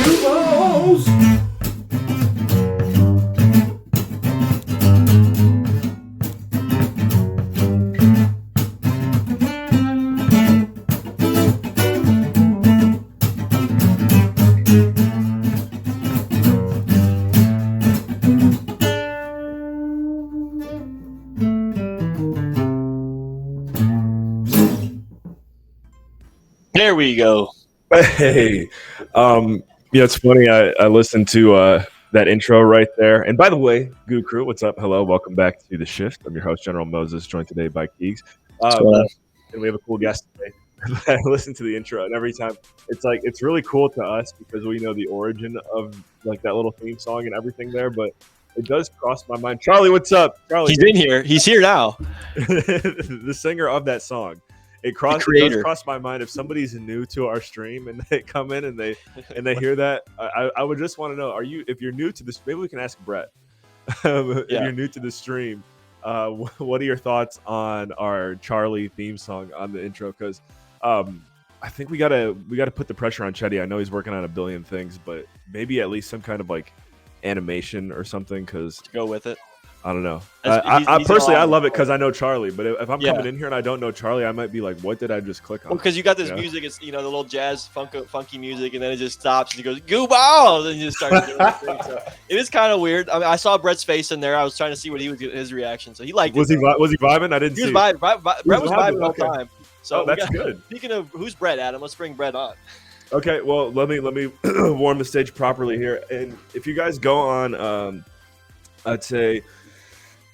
Two balls. There we go. Hey, it's funny. I listened to that intro right there. And by the way, Goo Crew, what's up? Hello, welcome back to The Shift. I'm your host, General Moses, joined today by Keegs. And we have a cool guest today. I listen to the intro, and every time it's really cool to us because we know the origin of like that little theme song and everything there. But it does cross my mind. Charlie, what's up? Charlie, He's in here. He's here now. The singer of that song. It does cross my mind if somebody's new to our stream and they come in and they hear that. I would just want to know, if you're new to this, maybe we can ask Brett. If you're new to the stream, what are your thoughts on our Charlie theme song on the intro? Because I think we gotta put the pressure on Chetty. I know he's working on a billion things, but maybe at least some kind of like animation or something. Because go with it. I don't know. I personally, I love it because I know Charlie. But if I'm coming in here and I don't know Charlie, I might be like, "What did I just click on?" Well, because you got this music, it's the little jazz funky music, and then it just stops and he goes "Goo balls," and you just start doing the thing. So it is kind of weird. I mean, I saw Brett's face in there. I was trying to see what his reaction. So he liked it. Was he vibing? I didn't see. He was vibing. Brett was vibing the whole time. So that's good. Speaking of who's Brett, Adam, let's bring Brett on. Okay, well let me warm the stage properly here. And if you guys go on, I'd say.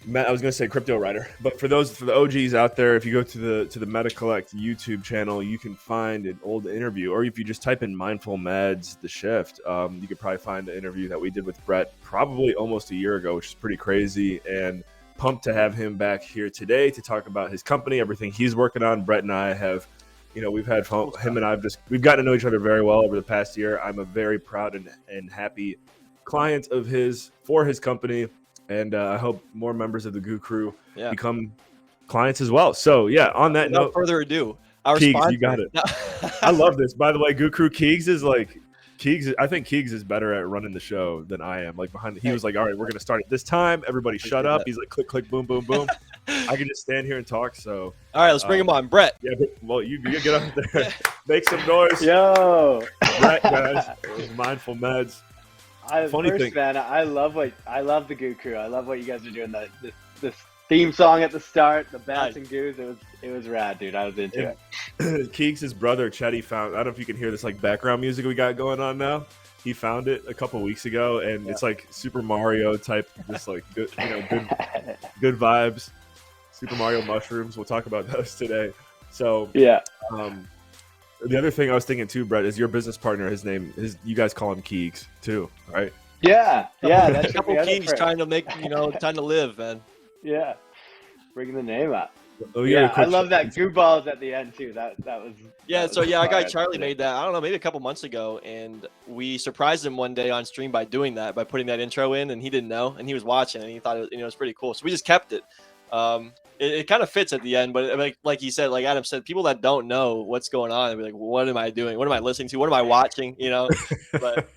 I was going to say Crypto Writer, but for the OGs out there, if you go to the MetaCollect YouTube channel, you can find an old interview, or if you just type in Mindful Meds, The Shift, you could probably find the interview that we did with Brett probably almost a year ago, which is pretty crazy, and pumped to have him back here today to talk about his company, everything he's working on. Brett and I have, we've had fun, him and we've gotten to know each other very well over the past year. I'm a very proud and happy client of his for his company. And I hope more members of the Goo Crew become clients as well. So, on that note, without further ado, Keegs, you got it. I love this. By the way, Goo Crew, Keegs is like I think Keegs is better at running the show than I am. Like he was like, all right, we're gonna start at this time. Everybody shut up. He's like, click, click, boom, boom, boom. I can just stand here and talk. So, all right, let's bring him on, Brett. Yeah, well, you get up there, make some noise. Yo, Brett, guys, Mindful Meds. Man, I love the Goo Crew. I love what you guys are doing. This theme song at the start, the bats and goos. It was rad, dude. I was into it. Keegs' brother Chetty found. I don't know if you can hear this like background music we got going on now. He found it a couple weeks ago, and it's like Super Mario type, just like good good vibes. Super Mario mushrooms. We'll talk about those today. So the other thing I was thinking too, Brett, is your business partner. His name is. You guys call him Keegs too, right? Yeah. That's a couple Keegs trying to make time to live, man. Yeah, bringing the name up. Oh, I love that goo balls at the end too. That was. Our guy Charlie made that. I don't know, maybe a couple months ago, and we surprised him one day on stream by doing that, by putting that intro in, and he didn't know, and he was watching, and he thought it was pretty cool. So we just kept it. It kind of fits at the end, but like he said, like Adam said, people that don't know what's going on, they'll be like, what am I doing? What am I listening to? What am I watching? But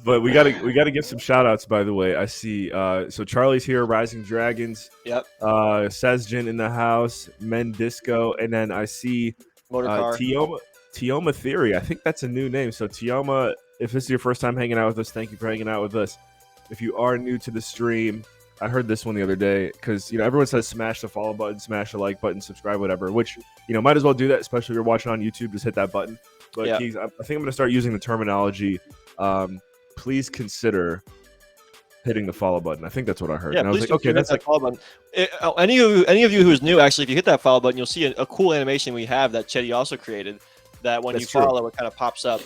but we gotta give some shout outs, by the way. I see so Charlie's here, Rising Dragons. Yep. Sezgin in the house, Men Disco, and then I see Tioma Theory. I think that's a new name. So Tioma, if this is your first time hanging out with us, thank you for hanging out with us. If you are new to the stream, I heard this one the other day because everyone says smash the follow button, smash the like button, subscribe, whatever. Which might as well do that, especially if you're watching on YouTube. Just hit that button. But Keegs, I think I'm going to start using the terminology. Please consider hitting the follow button. I think that's what I heard. Yeah, and I was like, okay, that's that follow button. Any of you who is new, actually, if you hit that follow button, you'll see a cool animation we have that Chetty also created. That when you follow, it kind of pops up.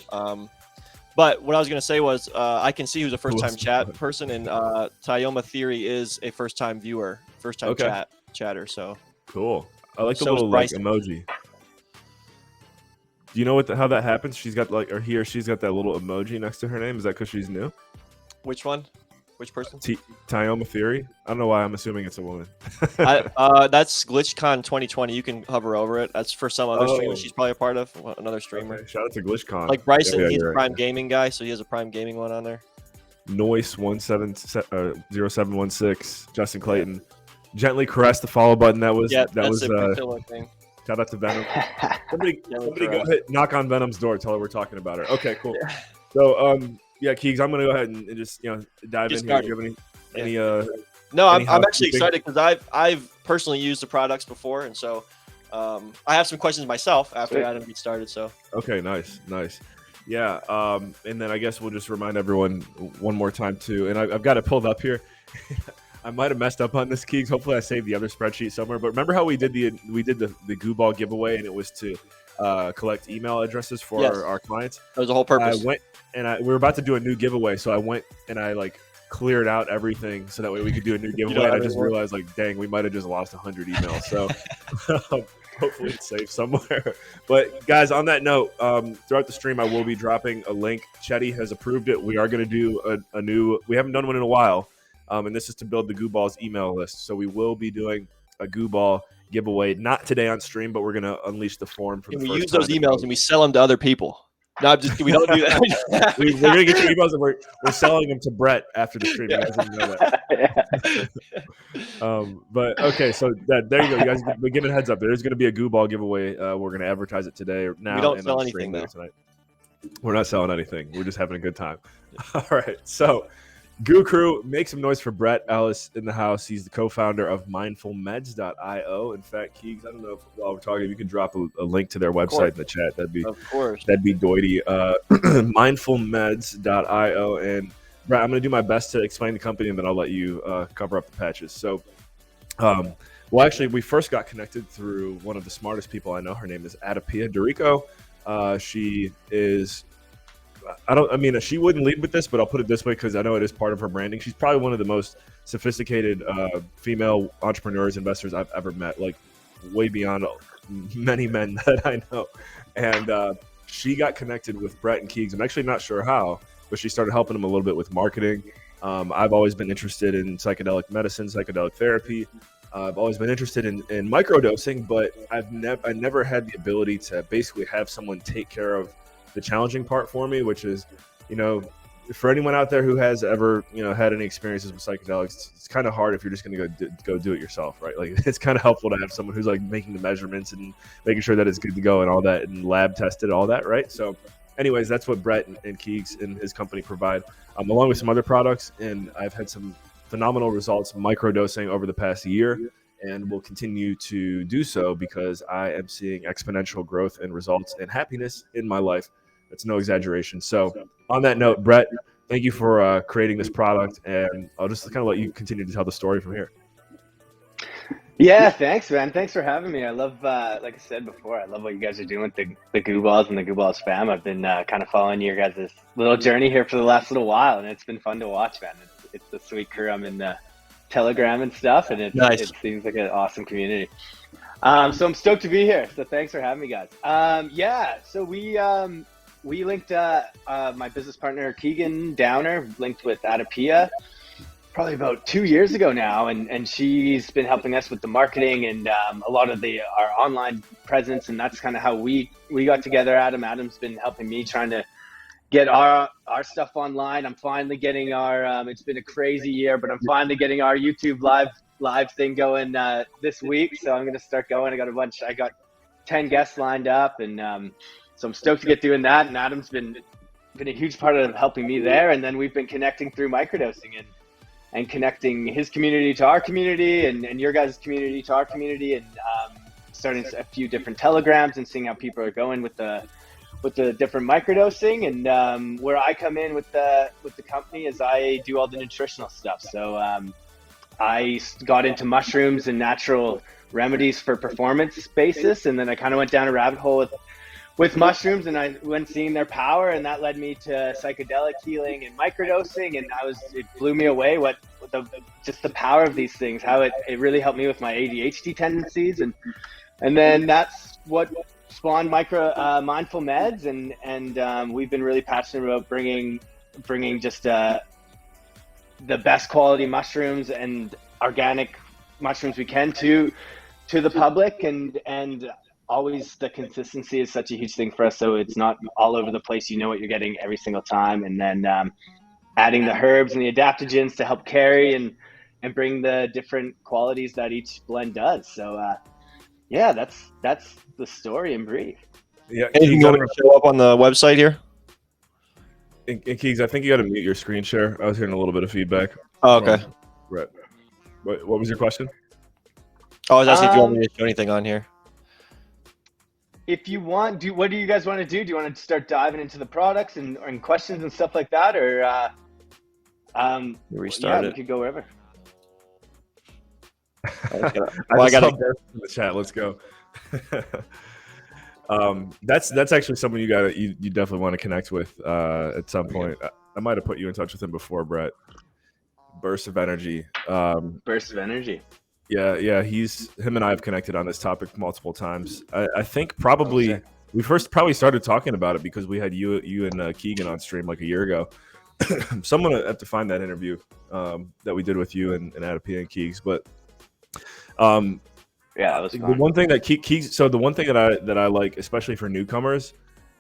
But what I was going to say was I can see who's a first-time chat person, and Tioma Theory is a first-time viewer, first-time chatter. So cool. I like the little emoji. Do you know how that happens? She's got she's got that little emoji next to her name. Is that because she's new? Which one? Which person? Tyoma Theory. I don't know why I'm assuming it's a woman. That's GlitchCon 2020. You can hover over it. That's for some other streamer she's probably a part of. Another streamer. Okay. Shout out to GlitchCon. Like Bryson, he's a right. Prime Gaming guy, so he has a Prime Gaming one on there. Noise 0716. Justin Clayton. Gently caress the follow button. That was thing. Shout out to Venom. Somebody go knock on Venom's door. Tell her we're talking about her. Okay, cool. Yeah. So Keegs, I'm gonna go ahead and just dive in here. Do you have any No, I'm actually excited because I've personally used the products before, and so I have some questions myself after Adam gets started. So okay, nice. Yeah, and then I guess we'll just remind everyone one more time too, and I've got it pulled up here. I might have messed up on this, Keegs. Hopefully, I saved the other spreadsheet somewhere. But remember how we did the Goo Ball giveaway, and it was to collect email addresses for our clients. That was the whole purpose. I went and we were about to do a new giveaway, so I went and I cleared out everything so that way we could do a new giveaway. And I just realized dang, we might have just lost 100 emails. So hopefully it's safe somewhere. But guys, on that note, throughout the stream, I will be dropping a link. Chetty has approved it. We are going to do a new. We haven't done one in a while. And this is to build the Goo Balls email list. So we will be doing a Goo Ball giveaway, not today on stream, but we're going to unleash the form for the first time. We use those emails and we sell them to other people. No, we don't do that. We're going to get your emails and we're selling them to Brett after the stream. You guys didn't know that. But okay, so there you go. You guys be giving heads up. There's going to be a Goo Ball giveaway. We're going to advertise it today or now. We don't sell anything though. Tonight. We're not selling anything. We're just having a good time. All right. So Goo Crew, make some noise for Brett Ellis in the house. He's the co-founder of mindfulmeds.io. In fact, Keegs, I don't know while we're talking, if you can drop a link to their website in the chat. That'd be doity. Mindfulmeds.io. And Brett, I'm going to do my best to explain the company, and then I'll let you cover up the patches. So, actually, we first got connected through one of the smartest people I know. Her name is Adapia Dorico. She is... she wouldn't lead with this, but I'll put it this way because I know it is part of her branding. She's probably one of the most sophisticated female entrepreneurs, investors I've ever met, way beyond many men that I know. And she got connected with Brett and Keegs. I'm actually not sure how, but she started helping him a little bit with marketing. I've always been interested in psychedelic medicine, psychedelic therapy. I've always been interested in microdosing, but I never had the ability to basically have someone take care of the challenging part for me, which is, for anyone out there who has ever, had any experiences with psychedelics, it's kind of hard if you're just going to go do it yourself, right? It's kind of helpful to have someone who's making the measurements and making sure that it's good to go and all that, and lab tested, all that, right? So anyways, that's what Brett and Keegs and his company provide, along with some other products. And I've had some phenomenal results microdosing over the past year, and will continue to do so because I am seeing exponential growth and results and happiness in my life. It's no exaggeration. So on that note, Brett, thank you for creating this product, and I'll just kind of let you continue to tell the story from here. Yeah, thanks, man. Thanks for having me. I love, like I said before, I love what you guys are doing with the Goo Balls and the Goo Balls fam. I've been kind of following your guys' little journey here for the last little while, and it's been fun to watch, man. It's a sweet crew. I'm in the Telegram and stuff, and it seems like an awesome community. So I'm stoked to be here. So thanks for having me, guys. So we linked my business partner Keegan Downer linked with Adapia probably about 2 years ago now, and she's been helping us with the marketing and a lot of our online presence, and that's kind of how we got together. Adam's been helping me trying to get our stuff online. I'm finally getting our it's been a crazy year, but I'm finally getting our YouTube live thing going this week, so I'm gonna start going. I got 10 guests lined up, and so I'm stoked to get doing that. And Adam's been a huge part of helping me there, and then we've been connecting through microdosing and connecting his community to our community, and your guys' community to our community, and starting a few different telegrams and seeing how people are going with the different microdosing. And where I come in with the company is I do all the nutritional stuff. So I got into mushrooms and natural remedies for performance basis, and then I kind of went down a rabbit hole with mushrooms, and I went seeing their power, and that led me to psychedelic healing and microdosing, and it blew me away just the power of these things, how it really helped me with my ADHD tendencies, and then that's what spawned mindful meds, and we've been really passionate about bringing just the best quality mushrooms and organic mushrooms we can to the public, and always the consistency is such a huge thing for us, so it's not all over the place. You know what you're getting every single time, and then adding the herbs and the adaptogens to help carry and bring the different qualities that each blend does. So yeah, that's the story in brief. Yeah, Anything Keegs, you want me to show up on the website here? and Keegs, I think you got to mute your screen share. I was hearing a little bit of feedback. Oh, okay. Right. What was your question? Oh, I was asking if you want me to show anything on here. If you want, what do you guys want to do? Do you want to start diving into the products and questions and stuff like that, or Restart we it. could go wherever. I got in the chat. Let's go. That's actually someone you definitely want to connect with at some point. I might have put you in touch with him before, Brett. Burst of energy. Burst of energy. Yeah. Him and I have connected on this topic multiple times. I think probably we first started talking about it because we had you and Keegan on stream like a year ago. Someone have to find that interview that we did with you and Adapia and Keegs, but yeah, that was fun. The one thing that Keegs. So the one thing that I like, especially for newcomers,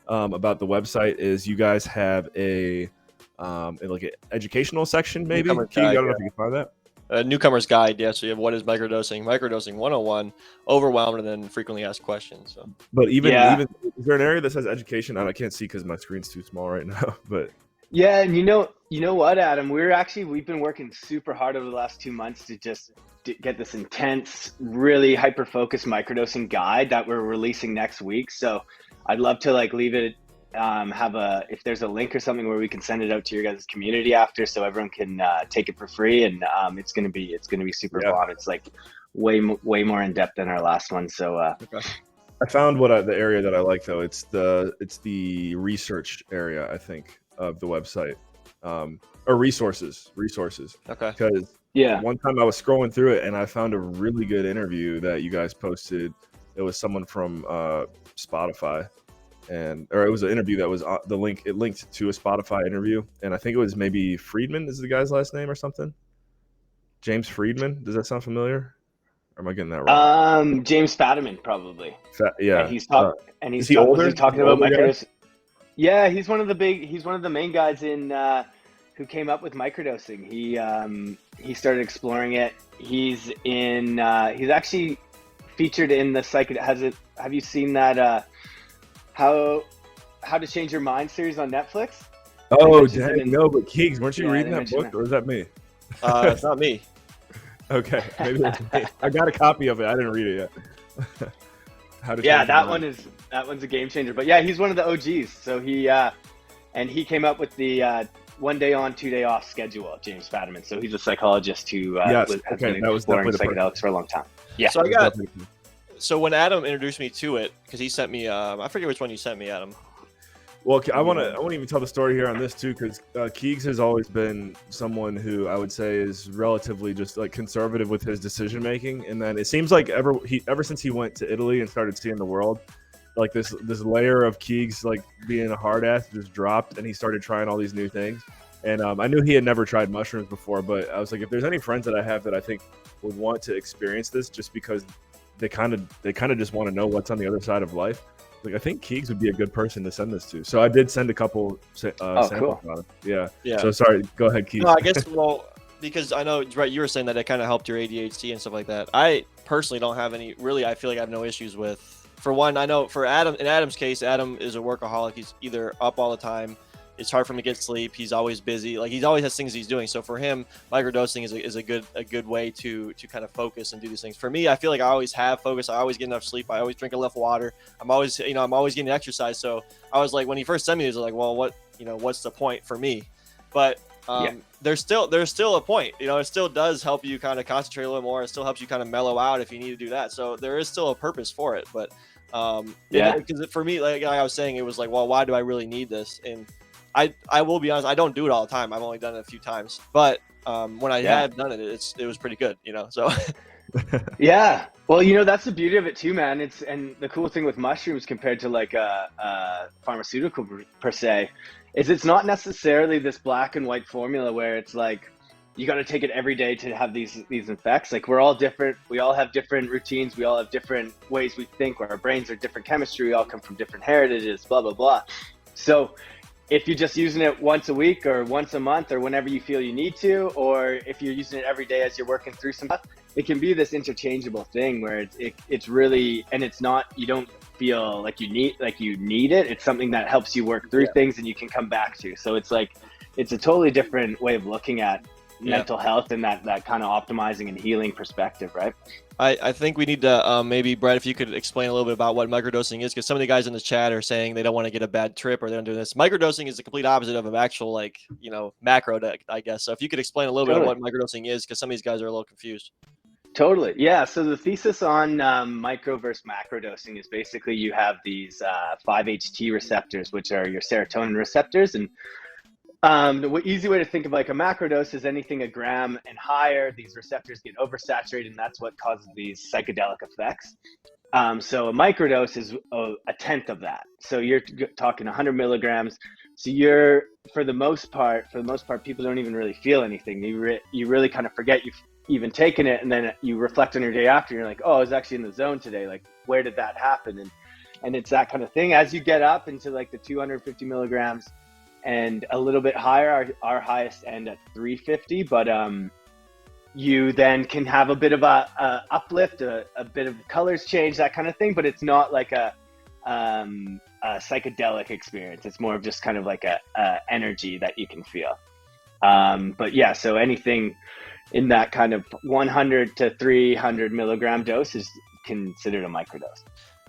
about the website is you guys have like an educational section, maybe. Keegs, I don't know if you can find that. A newcomer's guide, yeah. So you have what is microdosing 101, overwhelmed, and then frequently asked questions. So, but even is there an area that says education? I can't see because my screen's too small right now. But yeah, and you know what, Adam? We've been working super hard over the last 2 months to just get this intense, really hyper focused microdosing guide that we're releasing next week. So I'd love to leave it. If there's a link or something where we can send it out to your guys' community after, so everyone can take it for free, and it's gonna be super fun. It's like way more in depth than our last one. So okay. I found the area that I like though. It's the research area, I think, of the website, or resources. Okay. Because one time I was scrolling through it and I found a really good interview that you guys posted. It was someone from Spotify. Or it was an interview that was the link. It linked to a Spotify interview, and I think it was maybe Friedman is the guy's last name or something. James Friedman. Does that sound familiar? Or am I getting that wrong? James Fadiman, probably. Yeah. And he's talking. Is he older? Was he talking about microdosing? Yeah, he's one of the main guys in who came up with microdosing. He started exploring it. He's actually featured in the have you seen that? How to Change Your Mind series on Netflix? Oh, dang, no, but Keegs, weren't you reading that book, or was that me? It's not me. Okay, maybe that's me. I got a copy of it. I didn't read it yet. That one's a game changer. But yeah, he's one of the OGs. So he came up with the 1 day on, 2 day off schedule, James Fadiman. So he's a psychologist who has been exploring psychedelics for a long time. Yeah. So when Adam introduced me to it, because he sent me, I forget which one you sent me, Adam. Well, I want to even tell the story here on this too, because Keegs has always been someone who I would say is relatively just like conservative with his decision making, and then it seems like ever since he went to Italy and started seeing the world, like this layer of Keegs like being a hard ass just dropped, and he started trying all these new things. And I knew he had never tried mushrooms before, but I was like, if there's any friends that I have that I think would want to experience this, just because they kind of just want to know what's on the other side of life. Like, I think Keegs would be a good person to send this to. So I did send a couple samples cool. on it. Yeah. So sorry, go ahead, Keegs. No, I guess because I know, right, you were saying that it kind of helped your ADHD and stuff like that. I personally don't have any. Really, I feel like I have no issues with. For one, I know for Adam, in Adam's case, Adam is a workaholic. He's either up all the time. It's hard for him to get sleep. He's always busy. Like, he always has things he's doing. So for him, microdosing is a good way to kind of focus and do these things. For me, I feel like I always have focus. I always get enough sleep. I always drink enough water. I'm always getting exercise. So I was like, when he first sent me, he was like, well, what's the point for me? But there's still a point. It still does help you kind of concentrate a little more. It still helps you kind of mellow out if you need to do that. So there is still a purpose for it. But because for me, like I was saying, it was like, well, why do I really need this? And I will be honest, I don't do it all the time. I've only done it a few times, but when I have done it, it was pretty good, so. Yeah. Well, that's the beauty of it too, man. And the cool thing with mushrooms compared to like a pharmaceutical per se is it's not necessarily this black and white formula where it's like, you got to take it every day to have these effects. Like, we're all different. We all have different routines. We all have different ways we think, where our brains are different chemistry. We all come from different heritages, blah, blah, blah. So if you're just using it once a week or once a month or whenever you feel you need to, or if you're using it every day as you're working through some stuff, it can be this interchangeable thing where it's really, and it's not, you don't feel like you need it. It's something that helps you work through things and you can come back to. So it's like, it's a totally different way of looking at mental health and that kind of optimizing and healing perspective, right? I think we need to maybe, Brett, if you could explain a little bit about what microdosing is, because some of the guys in the chat are saying they don't want to get a bad trip or they don't do this. Microdosing is the complete opposite of an actual, like, macro, I guess. So if you could explain a little bit of what microdosing is, because some of these guys are a little confused. Totally. Yeah. So the thesis on micro versus macro dosing is basically you have these 5-HT receptors, which are your serotonin receptors. And the easy way to think of like a macro dose is anything a gram and higher, these receptors get oversaturated, and that's what causes these psychedelic effects. So a microdose is a tenth of that. So you're talking 100 milligrams. So you're, for the most part, people don't even really feel anything. You really kind of forget you've even taken it, and then you reflect on your day after. And you're like, oh, I was actually in the zone today. Like, where did that happen? And it's that kind of thing. As you get up into like the 250 milligrams and a little bit higher, our highest end at 350, but you then can have a bit of a uplift, a bit of colors change, that kind of thing, but it's not like a psychedelic experience. It's more of just kind of like a energy that you can feel. But yeah, so anything in that kind of 100 to 300 milligram dose is considered a microdose.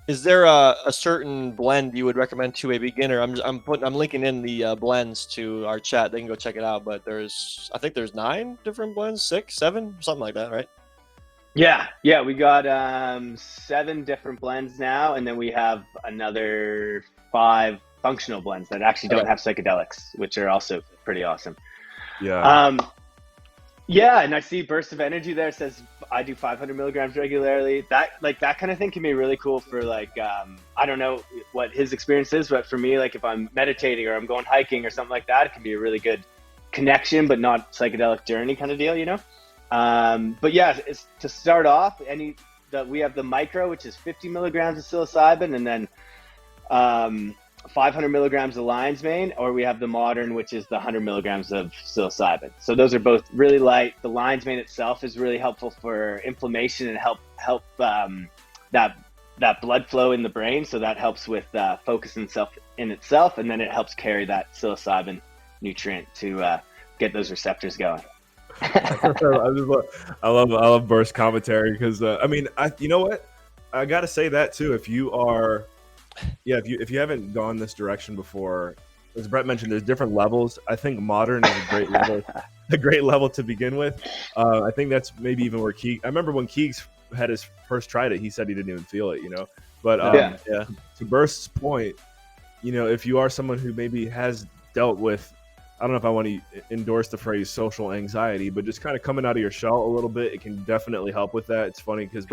Is there a certain blend you would recommend to a beginner? I'm linking in the blends to our chat. They can go check it out. But I think there's 9 different blends, 6, 7, something like that, right? Yeah. We got 7 different blends now, and then we have another 5 functional blends that actually don't have psychedelics, which are also pretty awesome. Yeah. Yeah, and I see Burst of Energy there. It says I do 500 milligrams regularly. That kind of thing can be really cool for like, I don't know what his experience is, but for me, like if I'm meditating or I'm going hiking or something like that, it can be a really good connection, but not psychedelic journey kind of deal, But yeah, it's, to start off, we have the micro, which is 50 milligrams of psilocybin, and then 500 milligrams of lion's mane, or we have the modern, which is the 100 milligrams of psilocybin. So those are both really light. The lion's mane itself is really helpful for inflammation and help that blood flow in the brain. So that helps with focus in itself, and then it helps carry that psilocybin nutrient to get those receptors going. I love Burst commentary because you know what, I gotta say that too. If you haven't gone this direction before, as Brett mentioned, there's different levels. I think modern is a great level to begin with. I think that's maybe even where I remember when Keegs had his first tried it, he said he didn't even feel it, But to Burst's point, if you are someone who maybe has dealt with, I don't know if I want to endorse the phrase social anxiety, but just kind of coming out of your shell a little bit, it can definitely help with that. It's funny because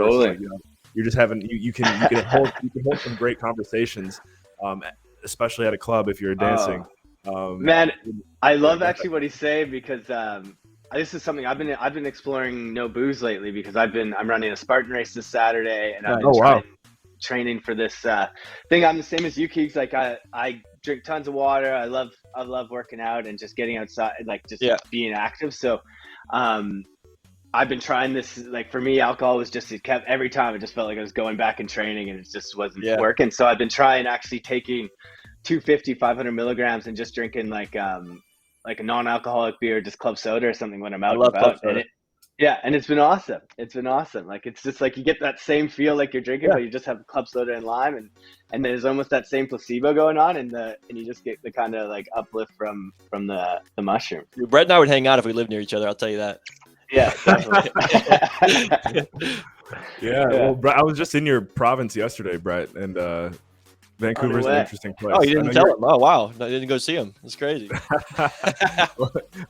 you're just having you can hold some great conversations, especially at a club if you're dancing. Man, I love actually what he's saying, because this is something I've been exploring no booze lately, because I'm running a Spartan race this Saturday, and I've been training for this thing. I'm the same as you, Keeks. Like I drink tons of water. I love working out and just getting outside, like just being active. So I've been trying this. Like for me, alcohol was just, every time it just felt like I was going back and training, and it just wasn't working. So I've been trying actually taking 250, 500 milligrams and just drinking like a non-alcoholic beer, just club soda or something when I'm out and about. And it's been awesome. Like, it's just like you get that same feel like you're drinking, but you just have club soda and lime, and there's almost that same placebo going on, and you just get the kind of like uplift from the mushroom. Brett and I would hang out if we lived near each other. I'll tell you that. Yeah, definitely. Well, Brett, I was just in your province yesterday, Brett, and Vancouver's an interesting place. Oh, you didn't tell him? Oh, wow. I didn't go see him. It's crazy.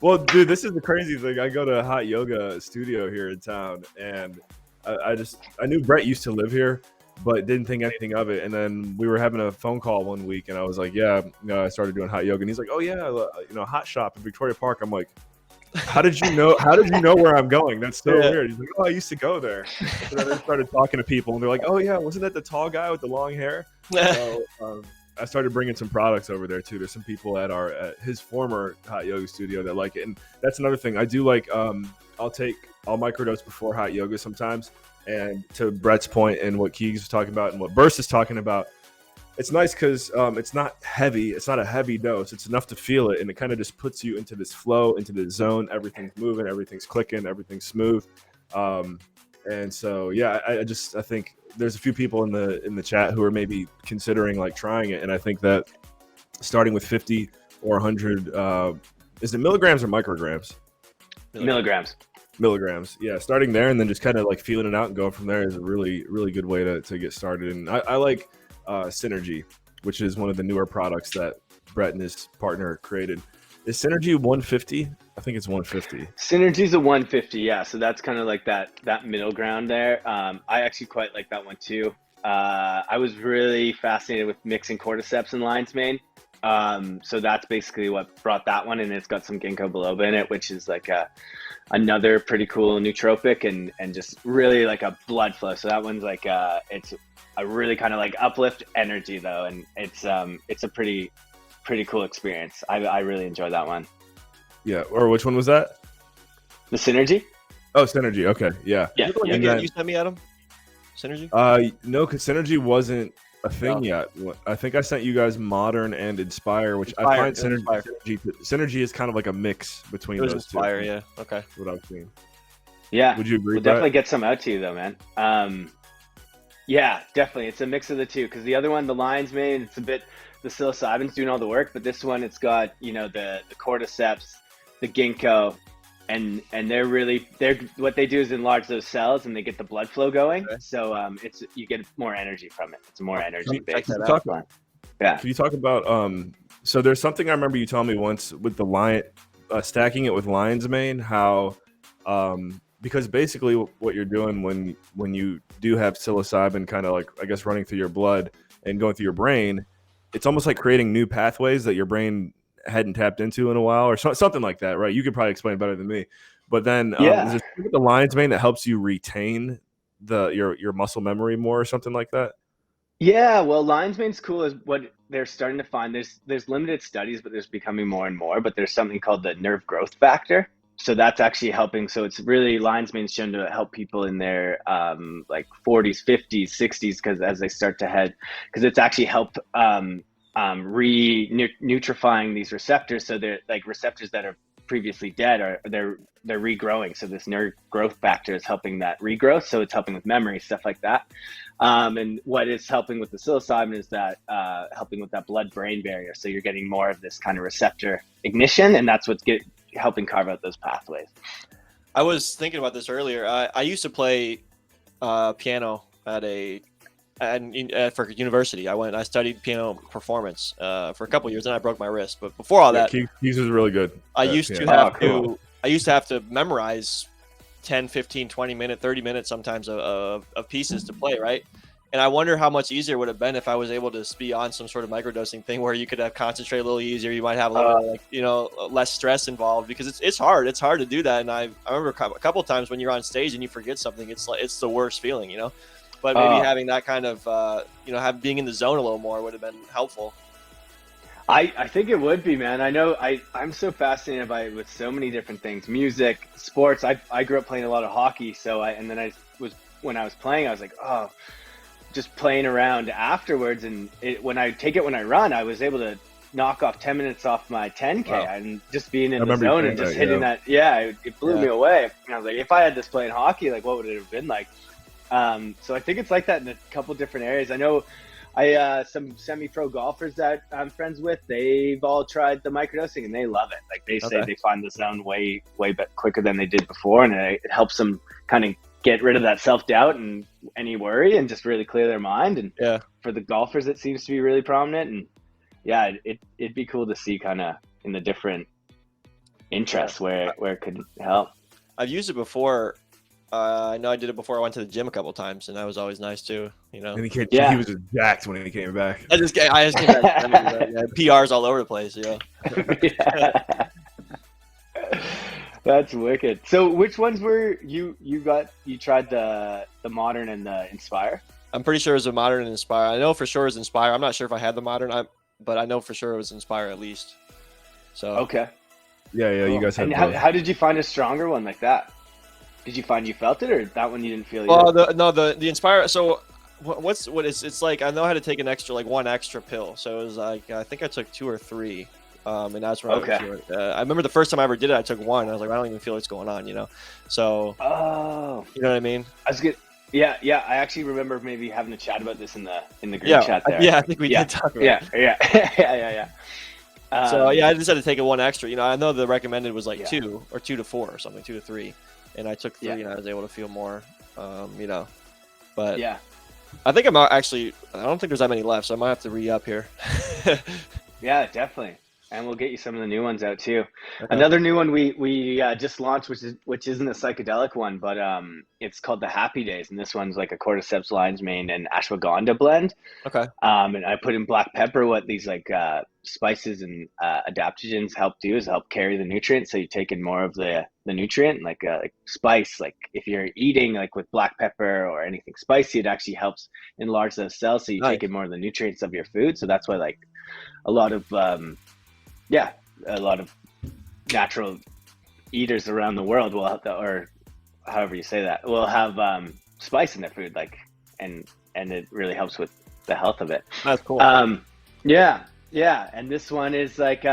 Well, dude, this is the crazy thing. I go to a hot yoga studio here in town, and I knew Brett used to live here, but didn't think anything of it. And then we were having a phone call one week, and I was like, I started doing hot yoga. And he's like, oh, yeah, hot shop in Victoria Park. I'm like, how did you know? How did you know where I'm going? That's so Yeah. weird. He's like, oh, I used to go there. And then I started talking to people, and they're like, oh yeah, wasn't that the tall guy with the long hair? So I started bringing some products over there too. There's some people at his former hot yoga studio that like it, and that's another thing. I do like. I'll microdose before hot yoga sometimes. And to Brett's point and what Keegs was talking about and what Burst is talking about, it's nice because it's not heavy. It's not a heavy dose. It's enough to feel it, and it kind of just puts you into this flow, into the zone. Everything's moving, everything's clicking, everything's smooth. And so, yeah, I think there's a few people in the chat who are maybe considering like trying it, and I think that starting with 50 or 100, is it milligrams or micrograms? Milligrams, yeah. Starting there and then just kind of like feeling it out and going from there is a really, really good way to get started. And I like Synergy, which is one of the newer products that Brett and his partner created. Is Synergy 150? I think it's 150. Synergy's a 150, yeah. So that's kind of like that middle ground there. I actually quite like that one too. I was really fascinated with mixing cordyceps and lion's mane. So that's basically what brought that one, and it's got some ginkgo biloba in it, which is like another pretty cool nootropic and just really like a blood flow. So that one's like it's a really kind of like uplift energy though, and it's a pretty cool experience. I really enjoyed that one. Yeah, or which one was that? The Synergy. Oh, Synergy. Okay, yeah. Yeah. You sent me, Adam? Synergy? No, because Synergy wasn't a thing yet. I think I sent you guys Modern and Inspire, which I find Synergy is kind of like a mix between those Inspire, two. yeah. Okay. What I've seen. Yeah. Would you agree? We'll definitely get some out to you though, man. Yeah, definitely. It's a mix of the two because the other one, the lion's mane, it's a bit the psilocybin's doing all the work, but this one it's got the cordyceps, the ginkgo, and they're what they do is enlarge those cells and they get the blood flow going. Okay. So you get more energy from it. It's more energy based. Yeah. Can you talk about so there's something I remember you telling me once with the lion stacking it with lion's mane, how because basically what you're doing when you do have psilocybin kind of like I guess running through your blood and going through your brain, it's almost like creating new pathways that your brain hadn't tapped into in a while or something like that, right? You could probably explain better than me. But then is there something with the lion's mane that helps you retain your muscle memory more or something like that? Yeah, well, lion's mane's cool is what they're starting to find. There's limited studies, but there's becoming more and more. But there's something called the nerve growth factor. So that's actually helping. So it's really lion's mane's shown to help people in their like 40s, 50s, 60s, because as they start to head, because it's actually helped neutrifying these receptors. So they're like receptors that are previously dead they're regrowing. So this nerve growth factor is helping that regrowth. So it's helping with memory, stuff like that. And what is helping with the psilocybin is that helping with that blood-brain barrier. So you're getting more of this kind of receptor ignition, and that's what's helping carve out those pathways. I was thinking about this earlier. I used to play piano for university. I studied piano performance for a couple years, and I broke my wrist. But before all that, Keys was really good. I used to have to memorize 10, 15, 20 minute, 30 minutes sometimes of pieces to play, right? And I wonder how much easier it would have been if I was able to be on some sort of microdosing thing where you could have concentrate a little easier. You might have a little less stress involved, because it's hard. It's hard to do that. And I remember a couple of times when you're on stage and you forget something, it's the worst feeling, But maybe having that kind of being in the zone a little more would have been helpful. I think it would be, man. I know I'm so fascinated with so many different things, music, sports. I grew up playing a lot of hockey, when I was playing, I was like, just playing around afterwards. And when I run, I was able to knock off 10 minutes off my 10K. Wow. And just being in the zone and just hitting that. Yeah, it blew me away. And I was like, if I had this playing hockey, like what would it have been like? So I think it's like that in a couple different areas. I know some semi-pro golfers that I'm friends with, they've all tried the microdosing and they love it. Like they say they find the zone way quicker than they did before. And it helps them kind of get rid of that self-doubt and any worry and just really clear their mind. And for the golfers, it seems to be really prominent. And yeah, it'd be cool to see kind of in the different interests where it could help. I've used it before. I know I did it before. I went to the gym a couple times, and that was always nice too. And he was jacked when he came back. I just came back. PRs all over the place. That's wicked. So which ones were you tried the Modern and the Inspire? I'm pretty sure it was a Modern and Inspire. I know for sure it was Inspire. I'm not sure if I had the Modern, but I know for sure it was Inspire at least. So Okay. Yeah, Cool. you guys had And both. how did you find a stronger one like that? Did you find you felt it, or that one you didn't feel? Well, the Inspire. So it's like I know how to take one extra pill. So it was like I think I took 2 or 3, and that's when Okay. I remember the first time I ever did it, I took 1. I was like, I don't even feel what's going on, So Oh, you know what I mean? I was good. Yeah, yeah. I actually remember maybe having a chat about this in the group Yeah, chat there. yeah. I think we Yeah, did talk about yeah, it. yeah, yeah. So yeah, I just had to take 1 extra. I know the recommended was like Yeah. 2 or 2 to 4 or something, 2 to 3, and I took 3, Yeah. and I was able to feel more. But yeah. I think actually. I don't think there's that many left, so I might have to re-up here. Yeah, definitely. And we'll get you some of the new ones out too. Okay. Another new one we just launched, which isn't a psychedelic one, but it's called the Happy Days, and this one's like a cordyceps, lion's mane, and ashwagandha blend. Okay. And I put in black pepper. What these spices and adaptogens help do is help carry the nutrients. So you take in more of the nutrient, like spice. Like if you're eating like with black pepper or anything spicy, it actually helps enlarge those cells. So you Nice. take in more of the nutrients of your food. So that's why like a lot of a lot of natural eaters around the world will have or however you say that, will have spice in their food, like and it really helps with the health of it. That's cool. Yeah, and this one is like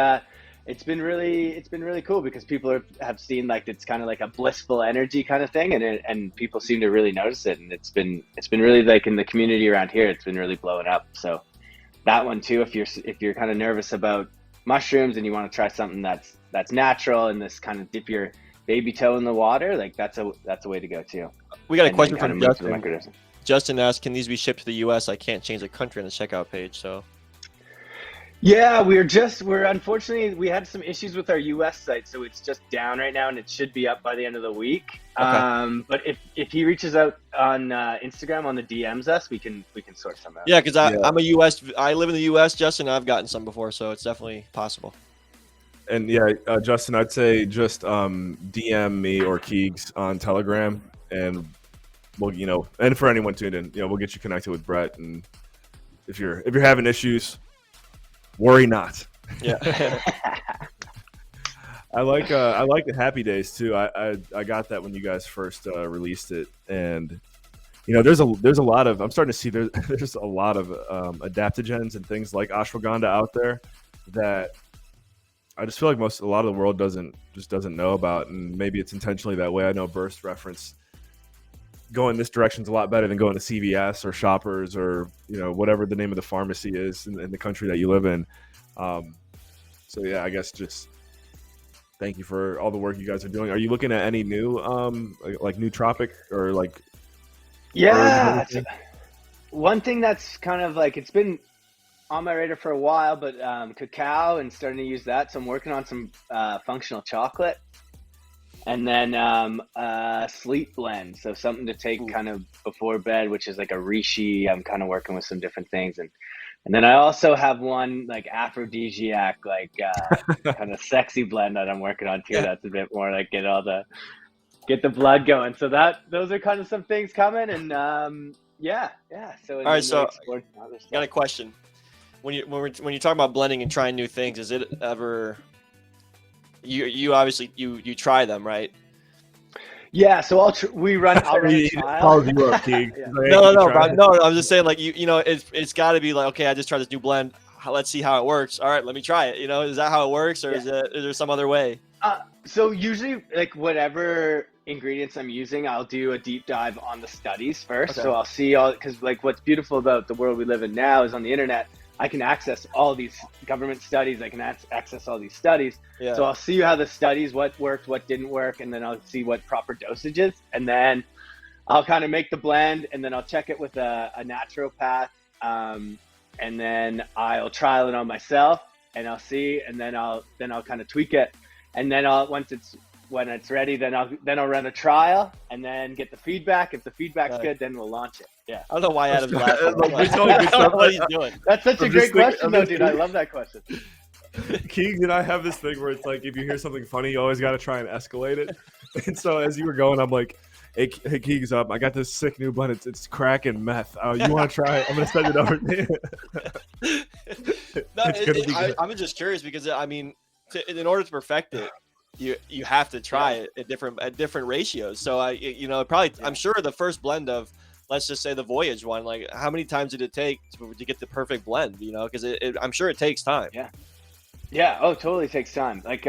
it's been really cool because people have seen like it's kind of like a blissful energy kind of thing, and people seem to really notice it, and it's been really like in the community around here, it's been really blowing up. So that one too, if you're kind of nervous about mushrooms and you want to try something that's natural and this kind of dip your baby toe in the water, like that's a way to go too. We got a And question then from kind of move to the Justin. microdosing. Justin asked, "Can these be shipped to the U.S.? I can't change the country on the checkout page." So Yeah, we're unfortunately we had some issues with our US site, so it's just down right now, and it should be up by the end of the week. Okay. But if he reaches out on Instagram on the DMs us, we can sort some out. yeah, because I'm a U.S. I live in the U.S., Justin. I've gotten some before, so it's definitely possible. And yeah, Justin, I'd say just DM me or Keegs on Telegram, and we'll, and for anyone tuned in, we'll get you connected with Brett. And if you're having issues, worry not. Yeah. I like the Happy Days too. I got that when you guys first released it, and there's a lot of, I'm starting to see there's a lot of adaptogens and things like ashwagandha out there that I just feel like a lot of the world doesn't know about, and maybe it's intentionally that way. I know Burst reference going this direction is a lot better than going to CVS or Shoppers or whatever the name of the pharmacy is in the country that you live in. So yeah, I guess just thank you for all the work you guys are doing. Are you looking at any new like nootropic or like? Yeah, one thing that's kind of like it's been on my radar for a while, but cacao and starting to use that. So I'm working on some functional chocolate, and then sleep blend. So something to take kind of before bed, which is like a reishi. I'm kind of working with some different things, and then I also have one like aphrodisiac, like kind of sexy blend that I'm working on too. Yeah. That's a bit more like get the blood going. So those are kind of some things coming, and yeah. So all right, so got a question. When you talk about blending and trying new things, is it ever you obviously you try them, right? Yeah, so I'll run a trial. No, I'm just saying like it's got to be like, okay, I just tried this new blend. Let's see how it works. All right, let me try it. Is that how it works, or is there some other way? So usually, like whatever ingredients I'm using, I'll do a deep dive on the studies first. Okay. So I'll see because like what's beautiful about the world we live in now is on the internet, I can access all these government studies. I can access all these studies. Yeah. So I'll see how the studies, what worked, what didn't work, and then I'll see what proper dosage is. And then I'll kind of make the blend, and then I'll check it with a naturopath. And then I'll trial it on myself, and I'll see, and then I'll kind of tweak it. And then when it's ready, then I'll run a trial and then get the feedback. If the feedback's good, then we'll launch it. Yeah. I don't know why Adam's laughing. Like, I don't know what he's doing. That's such a great question, though, dude. I love that question. Keegan and I have this thing where it's like if you hear something funny, you always got to try and escalate it. And so as you were going, I'm like, hey Keegan's up. I got this sick new blend. It's crack and meth. You want to try it? I'm gonna send it over to you. I'm just curious because I mean, in order to perfect it, you have to try it at different ratios. So I'm sure the first blend of, let's just say the Voyage one, like how many times did it take to get the perfect blend? Because I'm sure it takes time. Yeah. Oh, totally takes time. Like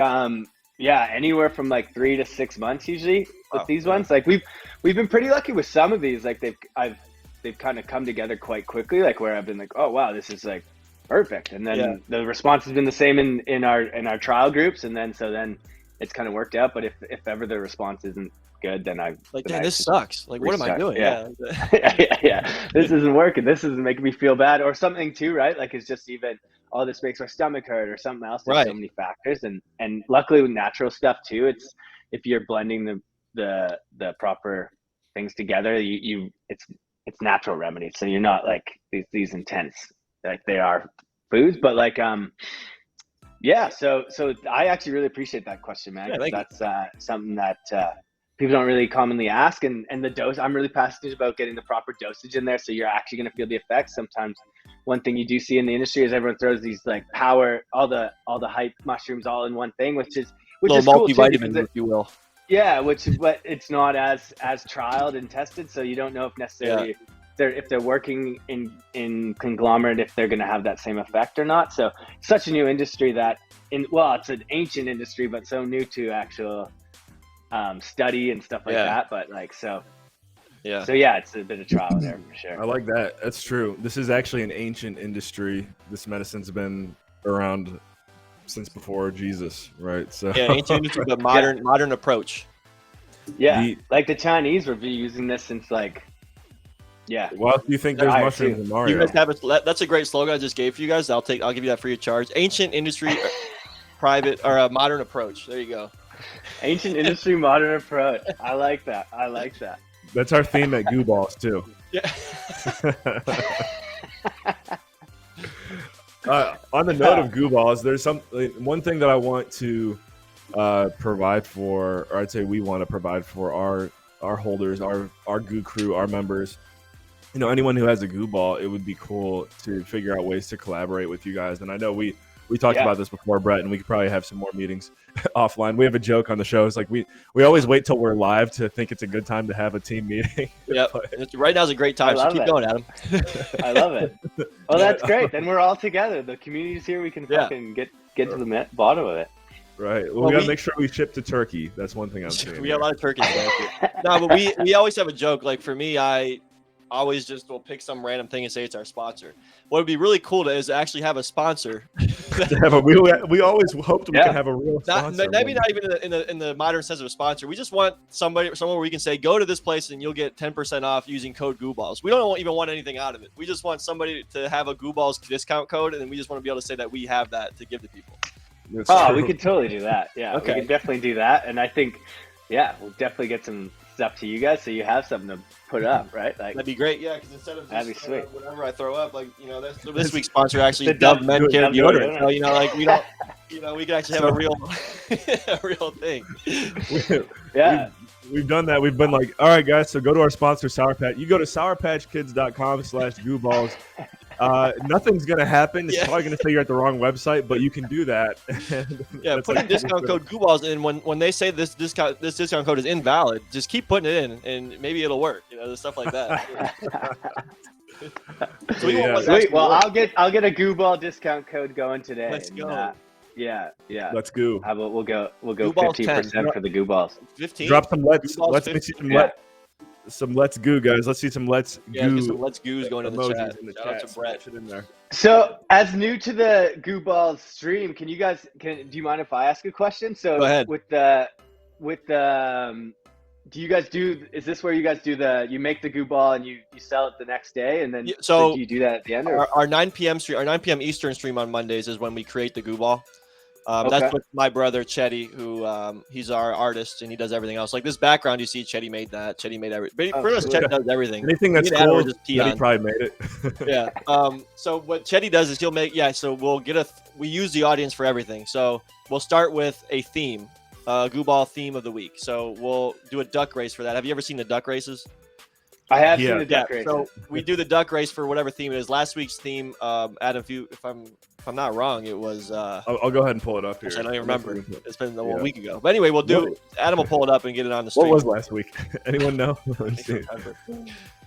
anywhere from like 3 to 6 months usually with these ones. Like we've been pretty lucky with some of these. Like they've kind of come together quite quickly. Like where I've been like, oh wow, this is like perfect. And then the response has been the same in our trial groups. And then it's kind of worked out. But if ever the response isn't good, then this sucks. Like, what am I doing? Yeah. This isn't working. This isn't making me feel bad or something too, right? Like it's just even, oh, this makes my stomach hurt or something else. There's so many factors. And luckily with natural stuff too, it's, if you're blending the proper things together, it's natural remedies. So you're not like these intense, like they are foods, but like, so I actually really appreciate that question, man. That's something that people don't really commonly ask, and the dose. I'm really passionate about getting the proper dosage in there, so you're actually going to feel the effects. Sometimes one thing you do see in the industry is everyone throws these like power, all the hype mushrooms all in one thing, which is multivitamin, cool if you will. Yeah, but it's not as trialed and tested, so you don't know if necessarily if they're working in conglomerate, if they're going to have that same effect or not. So such a new industry that it's an ancient industry, but so new to actual study and stuff like that. But like, it's a bit of trial there for sure. I like that. That's true. This is actually an ancient industry. This medicine's been around since before Jesus, right? So ancient industry, but modern approach. Like the Chinese were using this since like. Yeah. Well, do you think there's mushrooms in Mario? You guys that's a great slogan I just gave for you guys. I'll give you that free of charge. Ancient industry, private or a modern approach. There you go. Ancient industry, modern approach. I like that. That's our theme at Goo Balls too. Yeah. On the note of Goo Balls, there's one thing that I want to provide for, or I'd say we want to provide for our holders, our Goo crew, our members. Anyone who has a Goo Ball, it would be cool to figure out ways to collaborate with you guys. And I know we talked about this before, Brett, and we could probably have some more meetings offline. We have a joke on the show. It's like we always wait till we're live to think it's a good time to have a team meeting. Yep. Right now is a great time. So keep going, Adam. I love it. Well, that's great. Then we're all together. The community's here. We can fucking get to the bottom of it. Right. Well, we got to make sure we ship to Turkey. That's one thing I'm saying. We have a lot of turkeys. No, but we always have a joke. Like for me, I always just will pick some random thing and say it's our sponsor. What would be really cool is actually have a sponsor. We always hoped we could have a real sponsor. Maybe not even in the modern sense of a sponsor. We just want somewhere where we can say, go to this place and you'll get 10% off using code GooBalls. We don't even want anything out of it. We just want somebody to have a GooBalls discount code, and then we just want to be able to say that we have that to give to people. We could totally do that. Yeah, okay. We can definitely do that. And I think, we'll definitely get some stuff to you guys so you have something to put up, right? Like that'd be great. Yeah, because instead of that'd be sweet. Whatever I throw up, like this week's sponsor actually Dove Men Care deodorant. So like we don't, we could actually have a real thing. We've done that. We've been like, all right, guys. So go to our sponsor, Sour Patch. You go to sourpatchkids.com/GooBalls. Nothing's gonna happen. It's probably gonna say you're at the wrong website, but you can do that. Put in discount code GooBalls, and when they say this discount code is invalid, just keep putting it in, and maybe it'll work. Stuff like that. Sweet. Well, I'll get a GooBall discount code going today. Let's go. Let's go. How about we'll go 15% for the GooBalls. 15. Drop some let's see some let's goo, guys. Let's see some let's goo. Get some let's goos going in the chat. Shout out to Brett. In there. So, as new to the Goo Balls stream, do you mind if I ask a question? So, go ahead. Do you guys is this where you guys you make the Goo Ball and you sell it the next day, and then do you do that at the end? Our 9 p.m. stream, our 9 p.m. Eastern stream on Mondays is when we create the Goo Ball. That's with my brother Chetty, who he's our artist and he does everything else. Like this background you see, Chetty made that. Chetty made everything. Pretty much Chetty does everything. Anything that's Me and Adam cool, are just Chetty probably made it. Yeah. So what Chetty does is he'll make so we'll get we use the audience for everything. So we'll start with a theme, Goo Ball theme of the week. So we'll do a duck race for that. Have you ever seen the duck races? I have seen the duck race. So we do the duck race for whatever theme it is. Last week's theme, Adam, if I'm not wrong, it was. I'll go ahead and pull it up here. I don't even remember. It's been a week ago. But anyway, Adam will pull it up and get it on the stream. What was last week? Anyone know?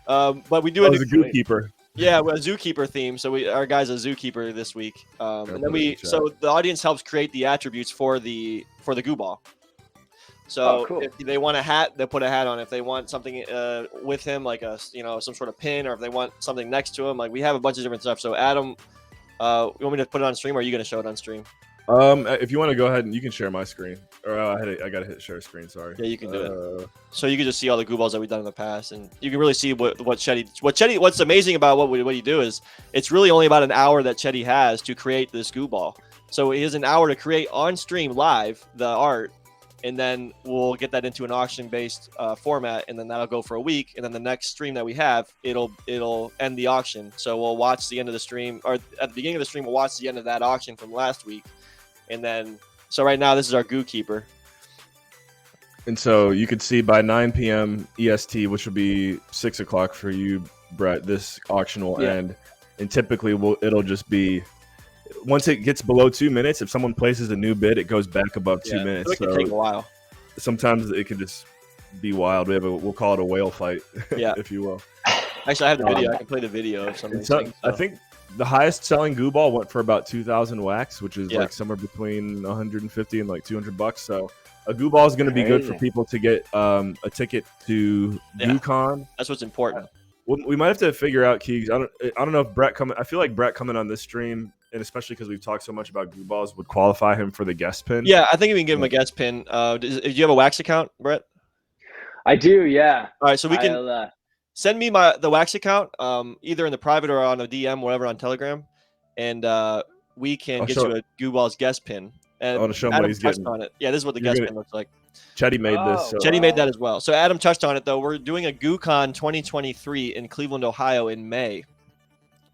But we do it. Was a zookeeper. Yeah, a zookeeper theme. So our guy's a zookeeper this week. And then so the audience helps create the attributes for the Goo Ball. So if they want a hat, they'll put a hat on. If they want something with him, like some sort of pin, or if they want something next to him, like we have a bunch of different stuff. So Adam, you want me to put it on stream, or are you going to show it on stream? If you want to go ahead and you can share my screen, or I got to hit share screen. Sorry. Yeah, you can do it. So you can just see all the Goo Balls that we've done in the past, and you can really see what's amazing about what you do is it's really only about an hour that Chetty has to create this Goo Ball. So he has an hour to create on stream live the art. And then we'll get that into an auction-based format, and then that'll go for a week. And then the next stream that we have, it'll end the auction. So we'll watch the end of the stream, or at the beginning of the stream, we'll watch the end of that auction from last week. And then, so right now, this is our Goo Keeper. And so you could see by 9 p.m. EST, which will be 6 o'clock for you, Brett, this auction will end. And typically, it'll just be. Once it gets below 2 minutes, if someone places a new bid, it goes back above 2 minutes. It can take a while. Sometimes it can just be wild. We'll call it a whale fight, if you will. Actually, I have the video. I can play the video of some of these things. I think the highest selling Goo Ball went for about 2,000 wax, which is like somewhere between 150 and like $200. So a Goo Ball is going to be good for people to get a ticket to GooCon. That's what's important. We might have to figure out, Keegs. I don't know if Brett coming. I feel like Brett coming on this stream, and especially because we've talked so much about Goo Balls, would qualify him for the guest pin. Yeah, I think we can give him a guest pin. Do you have a wax account, Brett? I do, yeah. All right, so we can send me the wax account, either in the private or on a DM, whatever, on Telegram, and we can get you a Goo Balls guest pin. And I want to show him what he's getting on it. Yeah, this is what the guest pin looks like. Chetty made this. So. Chetty made that as well. So Adam touched on it, though. We're doing a GooCon 2023 in Cleveland, Ohio in May.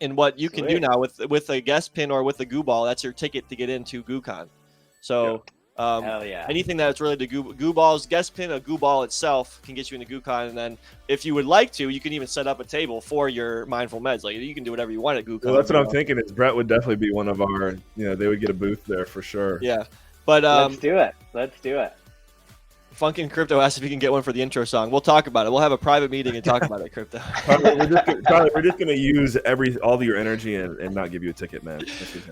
And what you can do now with a guest pin or with a Goo Ball, that's your ticket to get into GooCon. So anything that's related to Goo Balls, guest pin, a Goo Ball itself can get you into GooCon. And then if you would like to, you can even set up a table for your Mindful Meds. Like you can do whatever you want at GooCon. Well, that's what I'm thinking is Brett would definitely be one of our, they would get a booth there for sure. Yeah. But let's do it. Funkin' Crypto asked if you can get one for the intro song. We'll talk about it. We'll have a private meeting and talk about it, Crypto. We're just gonna use all of your energy and not give you a ticket, man.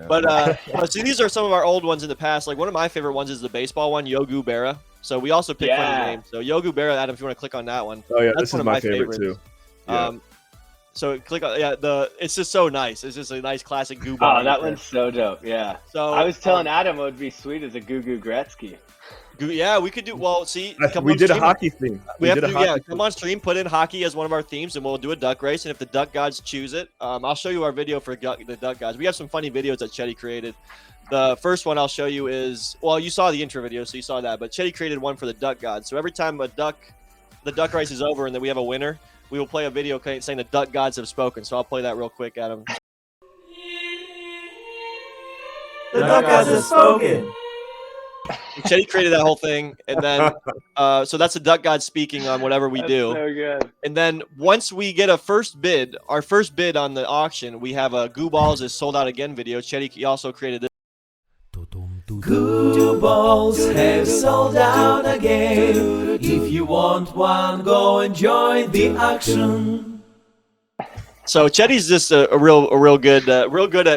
But see, these are some of our old ones in the past. Like one of my favorite ones is the baseball one, Yogu Berra. So we also picked funny names. So Yogu Berra, Adam, if you want to click on that one. Oh yeah, this is my favorite too. Yeah. So click on it's just so nice. It's just a nice classic Goo Ball. Oh, that one's so dope. Yeah. So I was telling Adam it would be sweet as a Goo Goo Gretzky. Yeah, we could do. Well, see, we did a hockey theme. Come on stream, put in hockey as one of our themes, and we'll do a duck race. And if the duck gods choose it, I'll show you our video for the duck gods. We have some funny videos that Chetty created. The first one I'll show you is you saw the intro video, so you saw that. But Chetty created one for the duck gods. So every time the duck race is over and then we have a winner, we will play a video saying the duck gods have spoken. So I'll play that real quick, Adam. The duck gods have spoken. Chetty created that whole thing, and then so that's the duck god speaking on whatever we do. So good. And then once we get our first bid on the auction, we have a Goo Balls is sold out again video. Chetty also created this. Goo Balls have sold out again. If you want one, go and join the action. So Chetty's just a real good at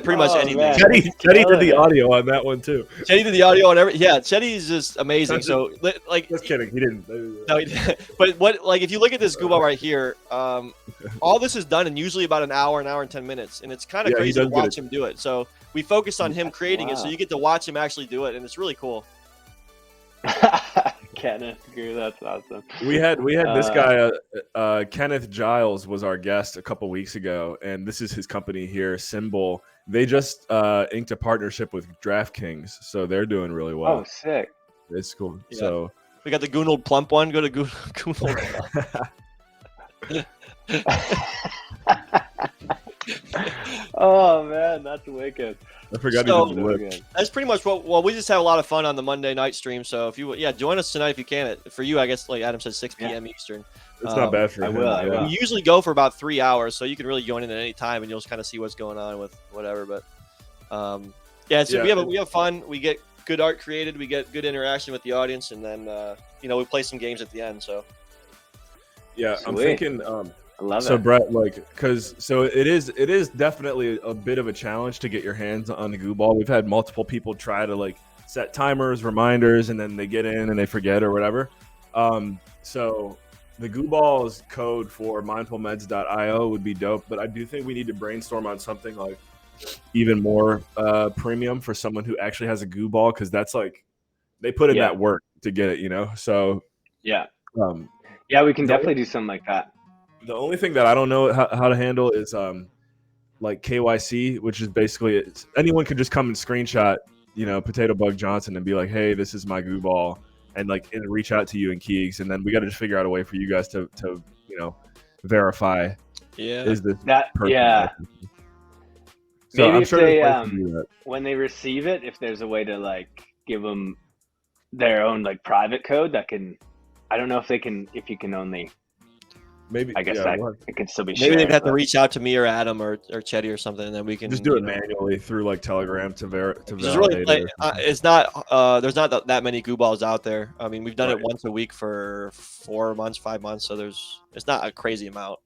pretty much anything. Man. Chetty did the audio on that one too. Chetty did the audio on every. Yeah, Chetty's just amazing. So like, just kidding, he didn't. No, he didn't. But if you look at this Goo Ball right here, all this is done in usually about an hour and 10 minutes, and it's kind of crazy to watch him do it. So we focus on him creating it, so you get to watch him actually do it, and it's really cool. Kenneth Greer, that's awesome. We had this guy, Kenneth Giles, was our guest a couple weeks ago, and this is his company here, Symbol. They just inked a partnership with DraftKings, so they're doing really well. Oh, sick. It's cool. Yeah. So We got the Goonold Plump one. Go to Goonold. Oh man, that's wicked. I forgot So- he did the lip. That's pretty much what. Well, we just have a lot of fun on the Monday night stream. So if you, join us tonight if you can. For you, I guess, like Adam said, 6 p.m. Eastern. It's not bad for I him. will, I yeah. will. We usually go for about 3 hours, so you can really join in at any time, and you'll just kind of see what's going on with whatever. But yeah, so Yeah. we have fun. We get good art created. We get good interaction with the audience, and then we play some games at the end. So Yeah, I'm Sweet. thinking. I love So it. Brett, it is definitely a bit of a challenge to get your hands on the goo ball. We've had multiple people try to set timers, reminders, and then they get in and they forget or whatever. So the goo ball's code for mindfulmeds.io would be dope, but I do think we need to brainstorm on something like even more premium for someone who actually has a goo ball, because that's they put in Yeah. that work to get it, So Yeah. um, Yeah, we can definitely do something like that. the only thing that I don't know how to handle is KYC, which is basically anyone could just come and screenshot, Potato Bug Johnson and be like, hey, this is my goo ball, and reach out to you and Keegs, and then we got to just figure out a way for you guys to verify yeah, is this That person. yeah. So Maybe I'm if sure they, there's ways to do that. when they receive it, if there's a way to give them their own private code that can, I don't know if you can only, Maybe I guess it can still be maybe shared. they'd have to but- reach out to me or Adam or Chetty or something, and then we can Just do it manually through Telegram to It's validate really it. it's not there's not that many goo balls out there. I mean, we've done it Right. once a week for 4 months, 5 months, so it's not a crazy amount.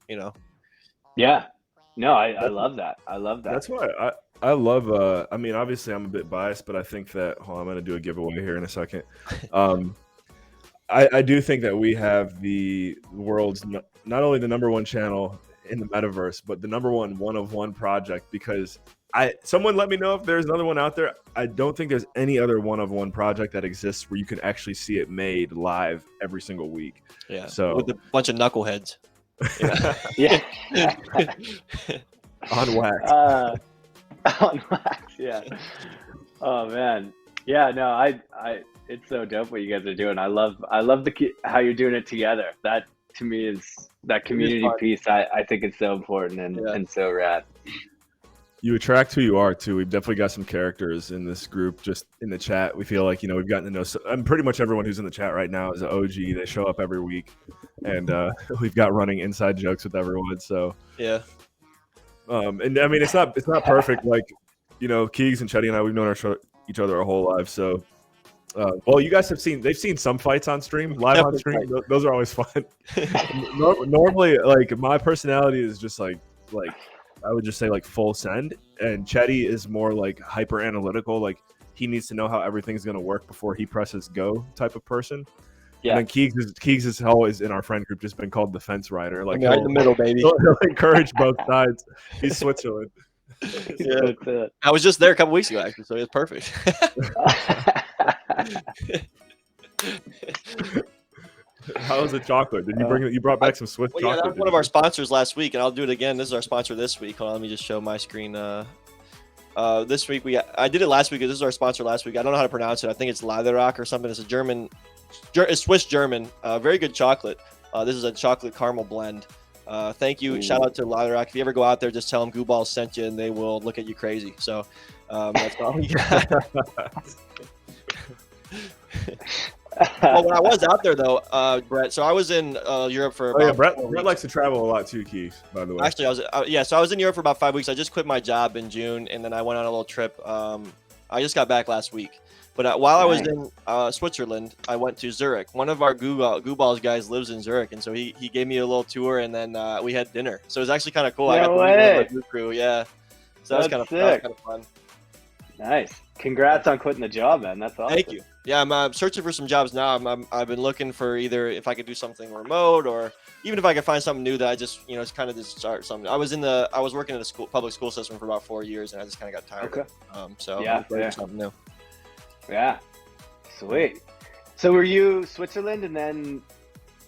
Yeah. No, I love that. I love that. That's why I love. I mean, obviously, I'm a bit biased, but I think that. Hold on, I'm going to do a giveaway here in a second. I do think that we have the world's not only the #1 channel in the metaverse, but the #1 of one project. Because someone let me know if there's another one out there. I don't think there's any other one of one project that exists where you can actually see it made live every single week. Yeah. So- with a bunch of knuckleheads. Yeah. On wax. On wax, yeah. Oh man, yeah. No, I it's so dope what you guys are doing. I love how you're doing it together. That to me is that community fun. piece. I think it's so important and so rad. You attract who you are too. We've definitely got some characters in this group, just in the chat. We feel like we've gotten to know. I'm pretty much everyone who's in the chat right now is an OG. They show up every week, and we've got running inside jokes with everyone. So Yeah. and I mean it's not perfect. Keegs and Chetty and I, we've known each other our whole lives. So well, you guys they've seen some fights on stream, live on stream. Those are always fun. Normally, my personality is just like I would just say full send, and Chetty is more hyper analytical. He needs to know how everything's going to work before he presses go type of person. Yeah. And then Keegs is always in our friend group just been called the fence rider. Right in the middle, baby. He'll encourage both sides. He's Switzerland. Yeah. That's it. I was just there a couple weeks ago, actually, so it's perfect. How was the chocolate? Did you bring it? You brought back some Swiss Well, yeah, that chocolate. was one of our sponsors last week, and I'll do it again. This is our sponsor this week. Hold on, let me just show my screen. This week I did it last week. This is our sponsor last week. I don't know how to pronounce it. I think it's Leatherrock or something. It's a it's Swiss German. Very good chocolate. This is a chocolate caramel blend. Thank you. Ooh. Shout out to Leatherrock. If you ever go out there, just tell them Goo Balls sent you, and they will look at you crazy. So that's all we got. Well, when I was out there though, Brett. So I was in Europe for. About Brett 4 weeks. likes to travel a lot too, Keith. By the way. Actually, so I was in Europe for about 5 weeks. I just quit my job in June, and then I went on a little trip. I just got back last week. But while I was in Switzerland, I went to Zurich. One of our Goo Balls guys lives in Zurich, and so he gave me a little tour, and then we had dinner. So it was actually kind of cool. I got to meet one of my Goo crew, yeah. So that was kind of fun. Nice. Congrats on quitting the job, man. That's awesome. Thank you. Yeah, I'm searching for some jobs now. I've been looking for either if I could do something remote or even if I could find something new that I just it's kind of just start something. I was working in the public school system for about 4 years, and I just kind of got tired. Okay. So Yeah, I'm looking yeah. for something new. Yeah. Sweet. So were you Switzerland and then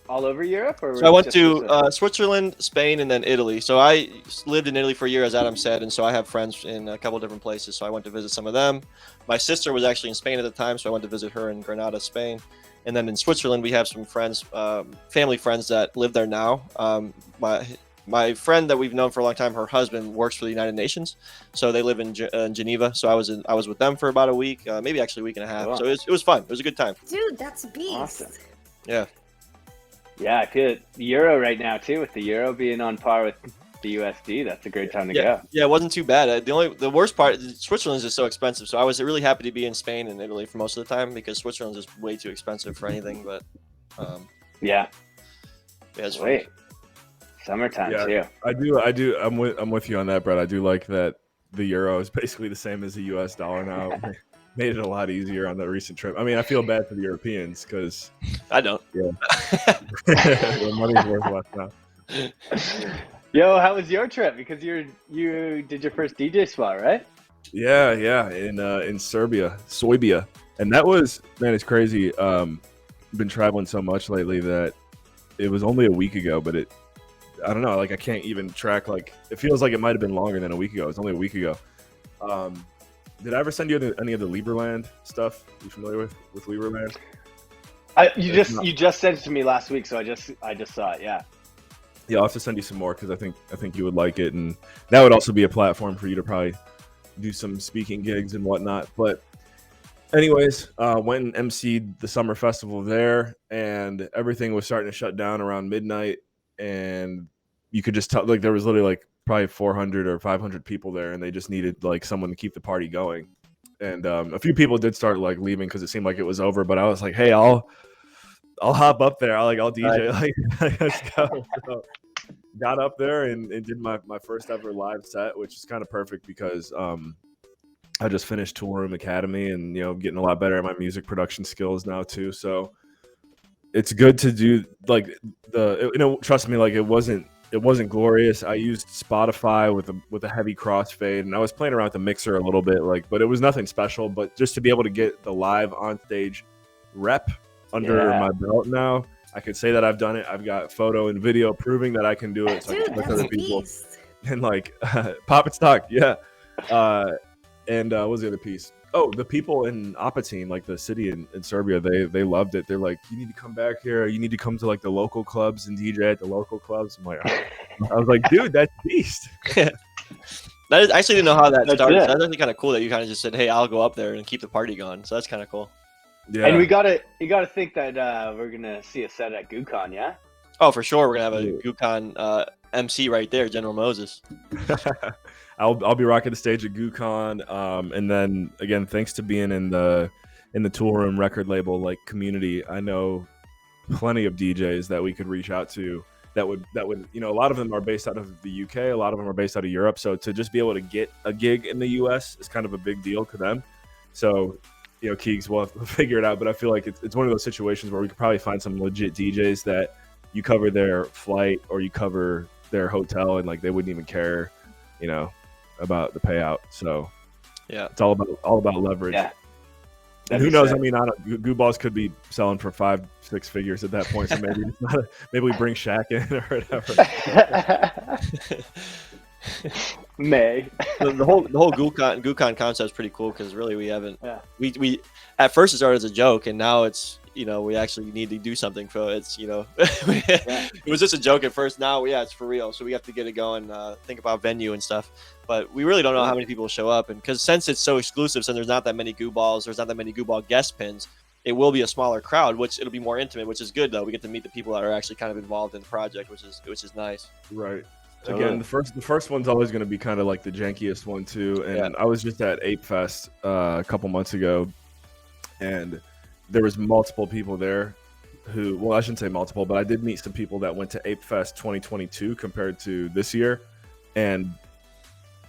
all over Europe, or So I went just to Switzerland? Switzerland, Spain, and then Italy. So I lived in Italy for a year, as Adam said, and so I have friends in a couple different places. So I went to visit some of them. My sister was actually in Spain at the time, so I went to visit her in Granada, Spain. And then in Switzerland, we have some friends, family friends that live there now. My friend that we've known for a long time, her husband works for the United Nations, so they live in Geneva. So I was with them for about a week, maybe actually a week and a half. Cool. So it was fun. It was a good time. Dude, that's a beast. Awesome. Yeah. Yeah, I feel the euro right now too, with the euro being on par with the USD. That's a great time to go. Yeah, it wasn't too bad. The worst part, Switzerland is just so expensive. So I was really happy to be in Spain and Italy for most of the time because Switzerland is way too expensive for anything. But Yeah. it's fun. Wait. Summertime too. I do. I'm with you on that, Brett. I do like that the euro is basically the same as the U.S. dollar now. Made it a lot easier on the recent trip. I mean, I feel bad for the Europeans because I don't. Yeah, their money's worth less now. Yo, how was your trip? Because you did your first DJ spot, right? Yeah, in Serbia, and that was, man, it's crazy. Been traveling so much lately that it was only a week ago, but I don't know, like I can't even track. Like it feels like it might have been longer than a week ago. It was only a week ago. Did I ever send you any of the Lieberland stuff? You familiar with Lieberland? You just sent it to me last week, so I just saw it. Yeah. Yeah, I'll have to send you some more because I think you would like it, and that would also be a platform for you to probably do some speaking gigs and whatnot. But anyways, went and emceed the summer festival there, and everything was starting to shut down around midnight, and you could just tell, like, there was literally like probably 400 or 500 people there, and they just needed like someone to keep the party going. And a few people did start like leaving because it seemed like it was over, but I was like, hey, I'll hop up there. I'll DJ. Like, let's go. So, got up there and did my first ever live set, which is kind of perfect because I just finished Tool Room Academy, and getting a lot better at my music production skills now too. So it's good to do like trust me, like it wasn't glorious. I used Spotify with a heavy crossfade, and I was playing around with the mixer a little bit, but it was nothing special. But just to be able to get the live on stage rep under my belt now, I could say that I've done it. I've got photo and video proving that I can do it. So Dude, I can that's other a people beast. and like pop it stock, yeah. And what was the other piece? Oh, the people in Apatin, like the city in Serbia, they loved it. They're like, you need to come back here. You need to come to like the local clubs and DJ at the local clubs. I'm like, I was like, dude, that's beast. I actually didn't know how that started. it. That's actually kind of cool that you kind of just said, hey, I'll go up there and keep the party going. So that's kind of cool. Yeah. And you gotta think that we're gonna see a set at GooCon, yeah? Oh, for sure. We're going to have a GooCon MC right there, General Moses. I'll be rocking the stage at GooCon, and then again, thanks to being in the Tool Room record label like community, I know plenty of DJs that we could reach out to. That would a lot of them are based out of the UK, a lot of them are based out of Europe. So to just be able to get a gig in the US is kind of a big deal to them. So Keegs will figure it out, but I feel like it's one of those situations where we could probably find some legit DJs that you cover their flight or you cover their hotel, and like they wouldn't even care, about the payout. So yeah, it's all about leverage. Yeah. And who knows? I mean, Goo Balls could be selling for 5-6 figures at that point. So maybe maybe we bring Shaq in or whatever. May. the whole GooCon concept is pretty cool because really we haven't. Yeah. We at first it started as a joke, and now it's we actually need to do something for it. It's it was just a joke at first. Now it's for real. So we have to get it going. Think about venue and stuff. But we really don't know how many people will show up, and because since it's so exclusive, since there's not that many Goo Balls, there's not that many Goo Ball guest pins. It will be a smaller crowd, which it'll be more intimate, which is good though. We get to meet the people that are actually kind of involved in the project, which is nice. Right. Again, the first one's always going to be kind of like the jankiest one too. And I was just at Ape Fest a couple months ago, and there was multiple people there who, well, I shouldn't say multiple, but I did meet some people that went to Ape Fest 2022 compared to this year. And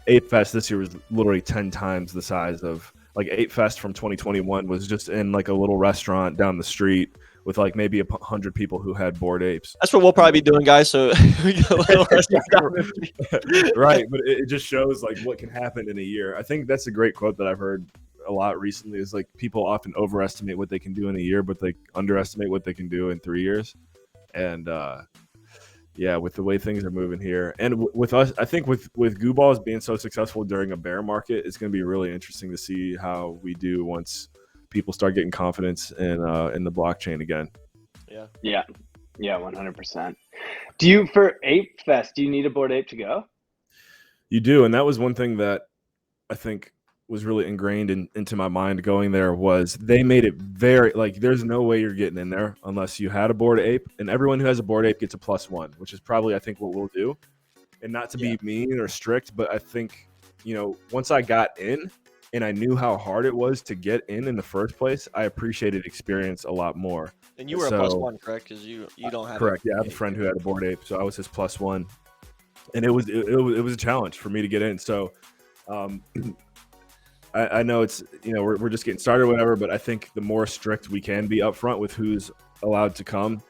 Ape Fest this year was literally 10 times the size of like Ape Fest from 2021 was just in like a little restaurant down the street with like maybe 100 people who had bored apes. That's what we'll probably be doing, guys. So we get a little right, but it just shows like what can happen in a year. I think that's a great quote that I've heard a lot recently is like people often overestimate what they can do in a year, but they underestimate what they can do in 3 years. And yeah, with the way things are moving here, and with us, I think with Goo Balls being so successful during a bear market, it's going to be really interesting to see how we do once people start getting confidence in the blockchain again. Yeah. Yeah, 100%. Do you, for Ape Fest, do you need a Bored Ape to go? You do, and that was one thing that I think was really ingrained into my mind going there was they made it very like there's no way you're getting in there unless you had a Bored Ape, and everyone who has a Bored Ape gets a +1, which is probably I think what we'll do. And not to be mean or strict, but I think, you know, once I got in and I knew how hard it was to get in the first place, I appreciated experience a lot more. And you were a +1, correct? Because you don't have correct. Yeah, I have a friend who had a Bored Ape, so I was his +1, and it was a challenge for me to get in. So I know it's, you know, we're just getting started or whatever, but I think the more strict we can be up front with who's allowed to come,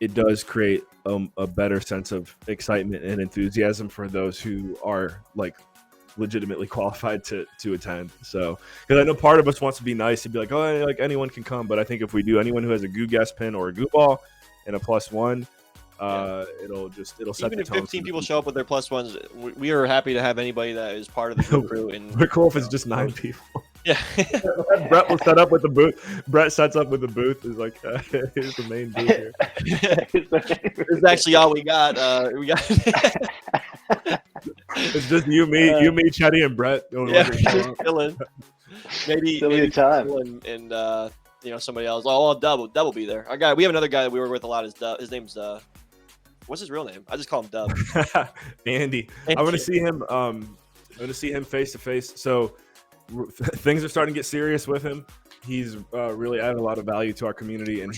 it does create a better sense of excitement and enthusiasm for those who are like legitimately qualified to attend. So, because I know part of us wants to be nice and be like, oh, like anyone can come, but I think if we do, anyone who has a Goo Guest pin or a Goo Ball and a +1, it'll set even the if tone 15 people show up with their +1s, we are happy to have anybody that is part of the Goo crew. And we're cool if it's just 9 people. Yeah. Brett will set up with the booth. Brett sets up with the booth. Is like, here's the main booth here. This is actually all we got. It's just you, me, Chetty, and Brett. Just chilling. Maybe time. And you know, somebody else. Oh, Dub will be there. We have another guy that we work with a lot. Is Dub. His name's what's his real name? I just call him Dub. Andy. I'm gonna see him. I'm gonna see him face to face. So things are starting to get serious with him. He's really added a lot of value to our community, and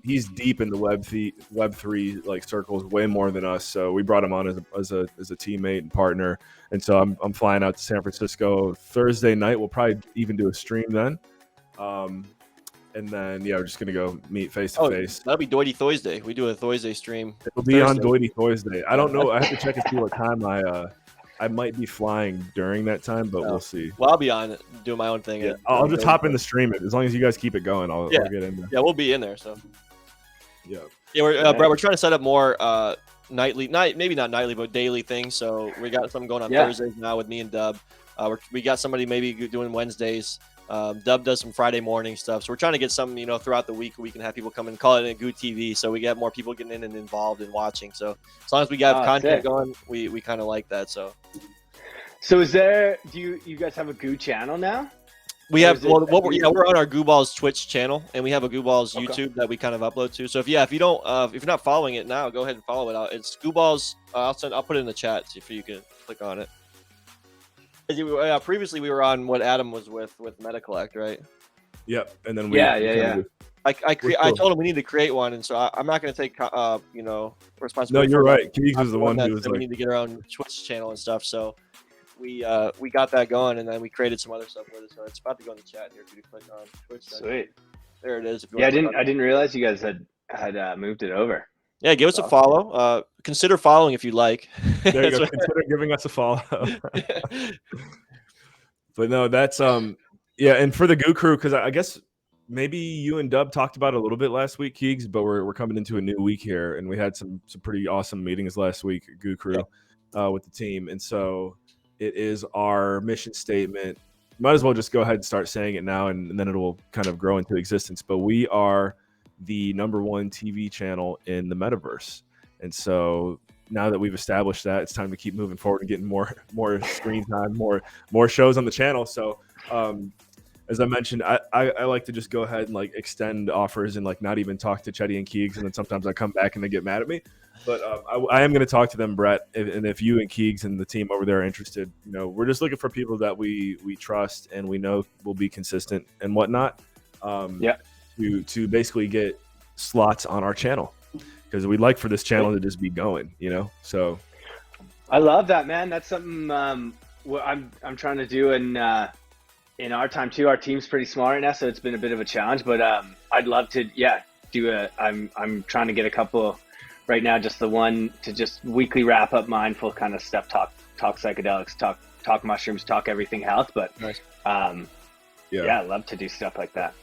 he's deep in the Web3 like circles way more than us. So we brought him on as a teammate and partner. And so I'm flying out to San Francisco Thursday night. We'll probably even do a stream then. And then we're just gonna go meet face to face. That'll be Doity Thursday. We do a Thursday stream. It'll be on Doity Thursday. I don't know. I have to check and see what time I might be flying during that time, but we'll see. Well, I'll be on doing my own thing. Yeah, I'll just hop in the stream. As long as you guys keep it going, I'll get in there. Yeah, we'll be in there. So yeah. Brett, we're trying to set up more nightly, maybe not nightly, but daily things. So we got something going on Thursdays now with me and Dub. We got somebody maybe doing Wednesdays. Dub does some Friday morning stuff. So we're trying to get something, you know, throughout the week we can have people come and call it a Goo TV. So we get more people getting in and involved and watching. So as long as we got content going, we kind of like that. So is there, do you guys have a Goo channel now? We have, we're on our Goo Balls Twitch channel, and we have a Goo Balls YouTube that we kind of upload to. So if you're not following it now, go ahead and follow it. It's Goo Balls. I'll put it in the chat so you can click on it. Previously we were on what Adam was with MetaCollect, right? Yep. And then I told him we need to create one, and so I'm not going to take responsibility. No, you're right. Keegs was the one who was like, we need to get our own Twitch channel and stuff. So we got that going, and then we created some other stuff with it. So it's about to go in the chat here. If you click on Twitch, sweet. There it is. I didn't realize you guys had moved it over. Yeah, give us a follow. Consider following if you like. There you go. Consider giving us a follow. But no, that's and for the Goo crew, because I guess maybe you and Dub talked about it a little bit last week, Keegs, but we're coming into a new week here, and we had some pretty awesome meetings last week, Goo crew, with the team, and so it is our mission statement. Might as well just go ahead and start saying it now, and then it will kind of grow into existence. But we are the #1 TV channel in the metaverse, and so now that we've established that, it's time to keep moving forward and getting more screen time, more shows on the channel. So as I mentioned, I like to just go ahead and like extend offers and like not even talk to Chetty and Keegs, and then sometimes I come back and they get mad at me. But I am going to talk to them, Brett, and if you and Keegs and the team over there are interested, you know, we're just looking for people that we trust and we know will be consistent and whatnot. To basically get slots on our channel, because we'd like for this channel to just be going, you know. So I love that, man. That's something I'm trying to do in our time too. Our team's pretty small right now, so it's been a bit of a challenge, but I'd love to do I'm trying to get a couple right now, just the one to just weekly wrap up mindful kind of stuff, talk psychedelics, talk mushrooms, talk everything health, but nice. Yeah, I love to do stuff like that.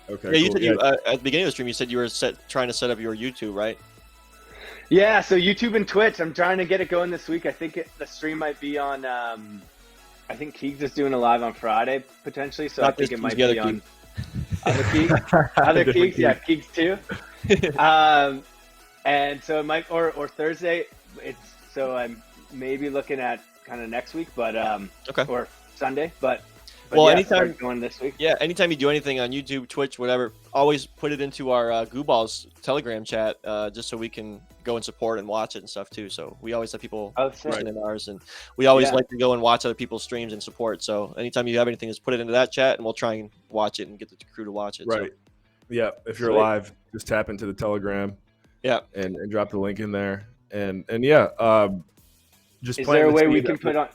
Okay. Yeah, you cool. said you at the beginning of the stream you said you were trying to set up your YouTube, right? Yeah, so YouTube and Twitch. I'm trying to get it going this week. I think the stream might be on. I think Keegs is doing a live on Friday potentially, so Not I think this it might Keegs, be on other Keegs. Other Different Keegs, yeah, Keegs too. And so it might or Thursday. So I'm maybe looking at kind of next week, but Okay. or Sunday, but Well, yeah, anytime start going this week. Yeah, anytime you do anything on YouTube, Twitch, whatever, always put it into our Goo Balls Telegram chat, just so we can go and support and watch it and stuff too. So we always have people listen in ours, and we always like to go and watch other people's streams and support. So anytime you have anything, just put it into that chat, and we'll try and watch it and get the crew to watch it. Right. So. Yeah. If you're live, just tap into the Telegram. Yeah. And drop the link in there. And yeah. Just is there a way we can put on?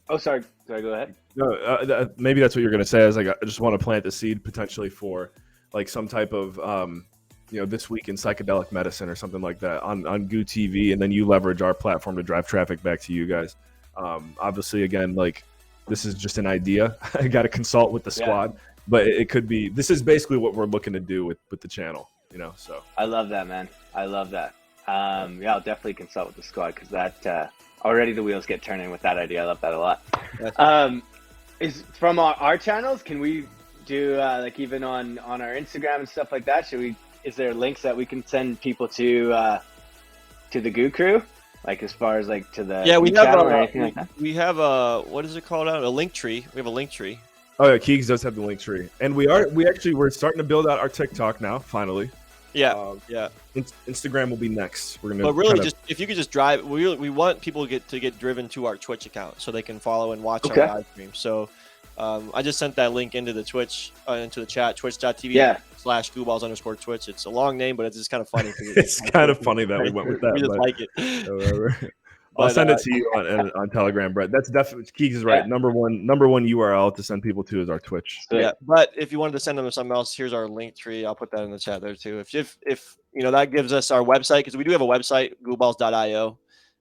Oh, sorry. Go ahead. No, maybe that's what you're going to say. Is like I just want to plant the seed potentially for like some type of this week in psychedelic medicine or something like that on Goo TV, and then you leverage our platform to drive traffic back to you guys. Obviously, again, like this is just an idea. I got to consult with the squad, but it could be. This is basically what we're looking to do with the channel. So I love that, man. I love that. I'll definitely consult with the squad because that already the wheels get turning with that idea. I love that a lot. Is from our channels, can we do like even on our Instagram and stuff like that? Is there links that we can send people to the Goo Crew, like as far as like to the we channel have or anything like that? We have a what is it called out? A link tree. We have a link tree. Oh yeah, Keegs does have the link tree, and we're starting to build out our TikTok now. Finally. Yeah, Instagram will be next. We're gonna. But really, just if you could just drive, we want people to get driven to our Twitch account so they can follow and watch our live stream. So, I just sent that link into the Twitch, into the chat, twitch.tv/gooballs_Twitch. It's a long name, but it's just kind of funny. It's kind of funny that we went with that. We just like it. I'll send it to you on Telegram, Brett. That's definitely Keegs is right. Number one URL to send people to is our Twitch. Yeah, but if you wanted to send them to something else, here's our link tree. I'll put that in the chat there too. If that gives us our website, because we do have a website, gooballs.io,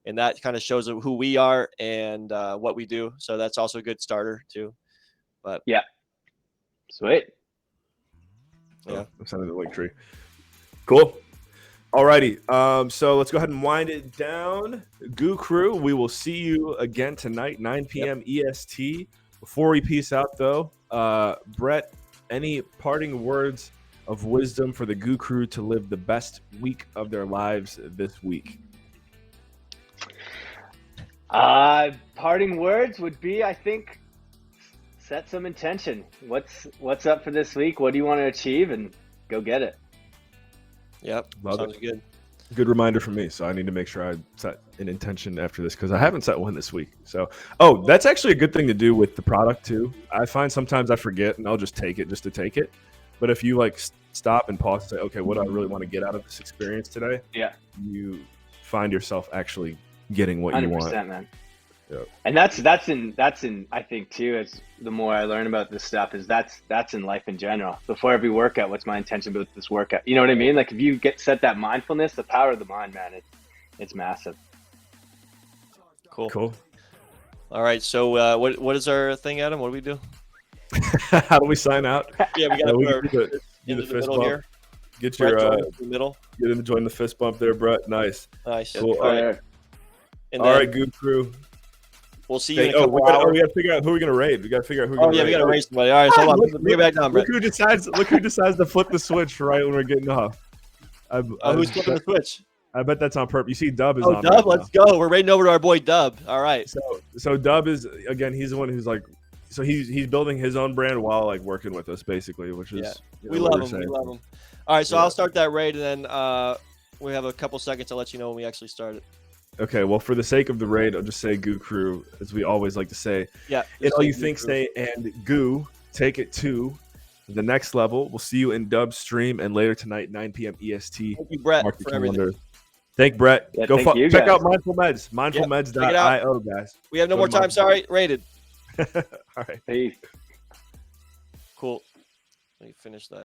and that kind of shows who we are and what we do. So that's also a good starter too. But sweet. I'm sending the link tree. Cool. Alrighty, so let's go ahead and wind it down. Goo Crew, we will see you again tonight, 9 p.m. EST. Before we peace out, though, Brett, any parting words of wisdom for the Goo Crew to live the best week of their lives this week? Parting words would be, I think, set some intention. What's up for this week? What do you want to achieve? And go get it. Yep, sounds good. Good reminder for me. So I need to make sure I set an intention after this because I haven't set one this week. So, that's actually a good thing to do with the product too. I find sometimes I forget and I'll just take it just to take it. But if you like stop and pause and say, okay, what do I really want to get out of this experience today? Yeah, you find yourself actually getting what you want. 100%, man. Yep. And that's in I think too, as the more I learn about this stuff is that's in life in general. Before every workout, what's my intention with this workout? You know what I mean? Like if you set that mindfulness, the power of the mind, man, it's massive. Cool. All right. So what is our thing, Adam? What do we do? How do we sign out? Yeah, we got to put do the fist middle bump. here. Get your the middle. Get him to join the fist bump there, Brett. Nice. Cool. All right. And all right, Goo Crew. We'll see you in a couple hours. We got to figure out who we're gonna raid. We got to figure out who. We got to raid somebody. All right, so hold on. Bring it back down, Brett. Look who decides to flip the switch right when we're getting off. Who's flipping the switch? I bet that's on purpose. You see, Dub is on. Dub, right let's go. We're raiding over to our boy Dub. All right. So Dub is again. He's the one who's like. So he's building his own brand while like working with us, basically, which is we love him. We love him. All right, so I'll start that raid, and then we have a couple seconds to let you know when we actually start it. Okay, well, for the sake of the raid, I'll just say Goo Crew, as we always like to say. Yeah. And all you think, say, and Goo, take it to the next level. We'll see you in Dub's stream and later tonight, 9 p.m. EST. Thank you, Brett, for everything. Thank Brett. Yeah, Go check out Mindful Meds, mindfulmeds.io, guys. We have no more time. Sorry, rated. All right. Peace. Cool. Let me finish that.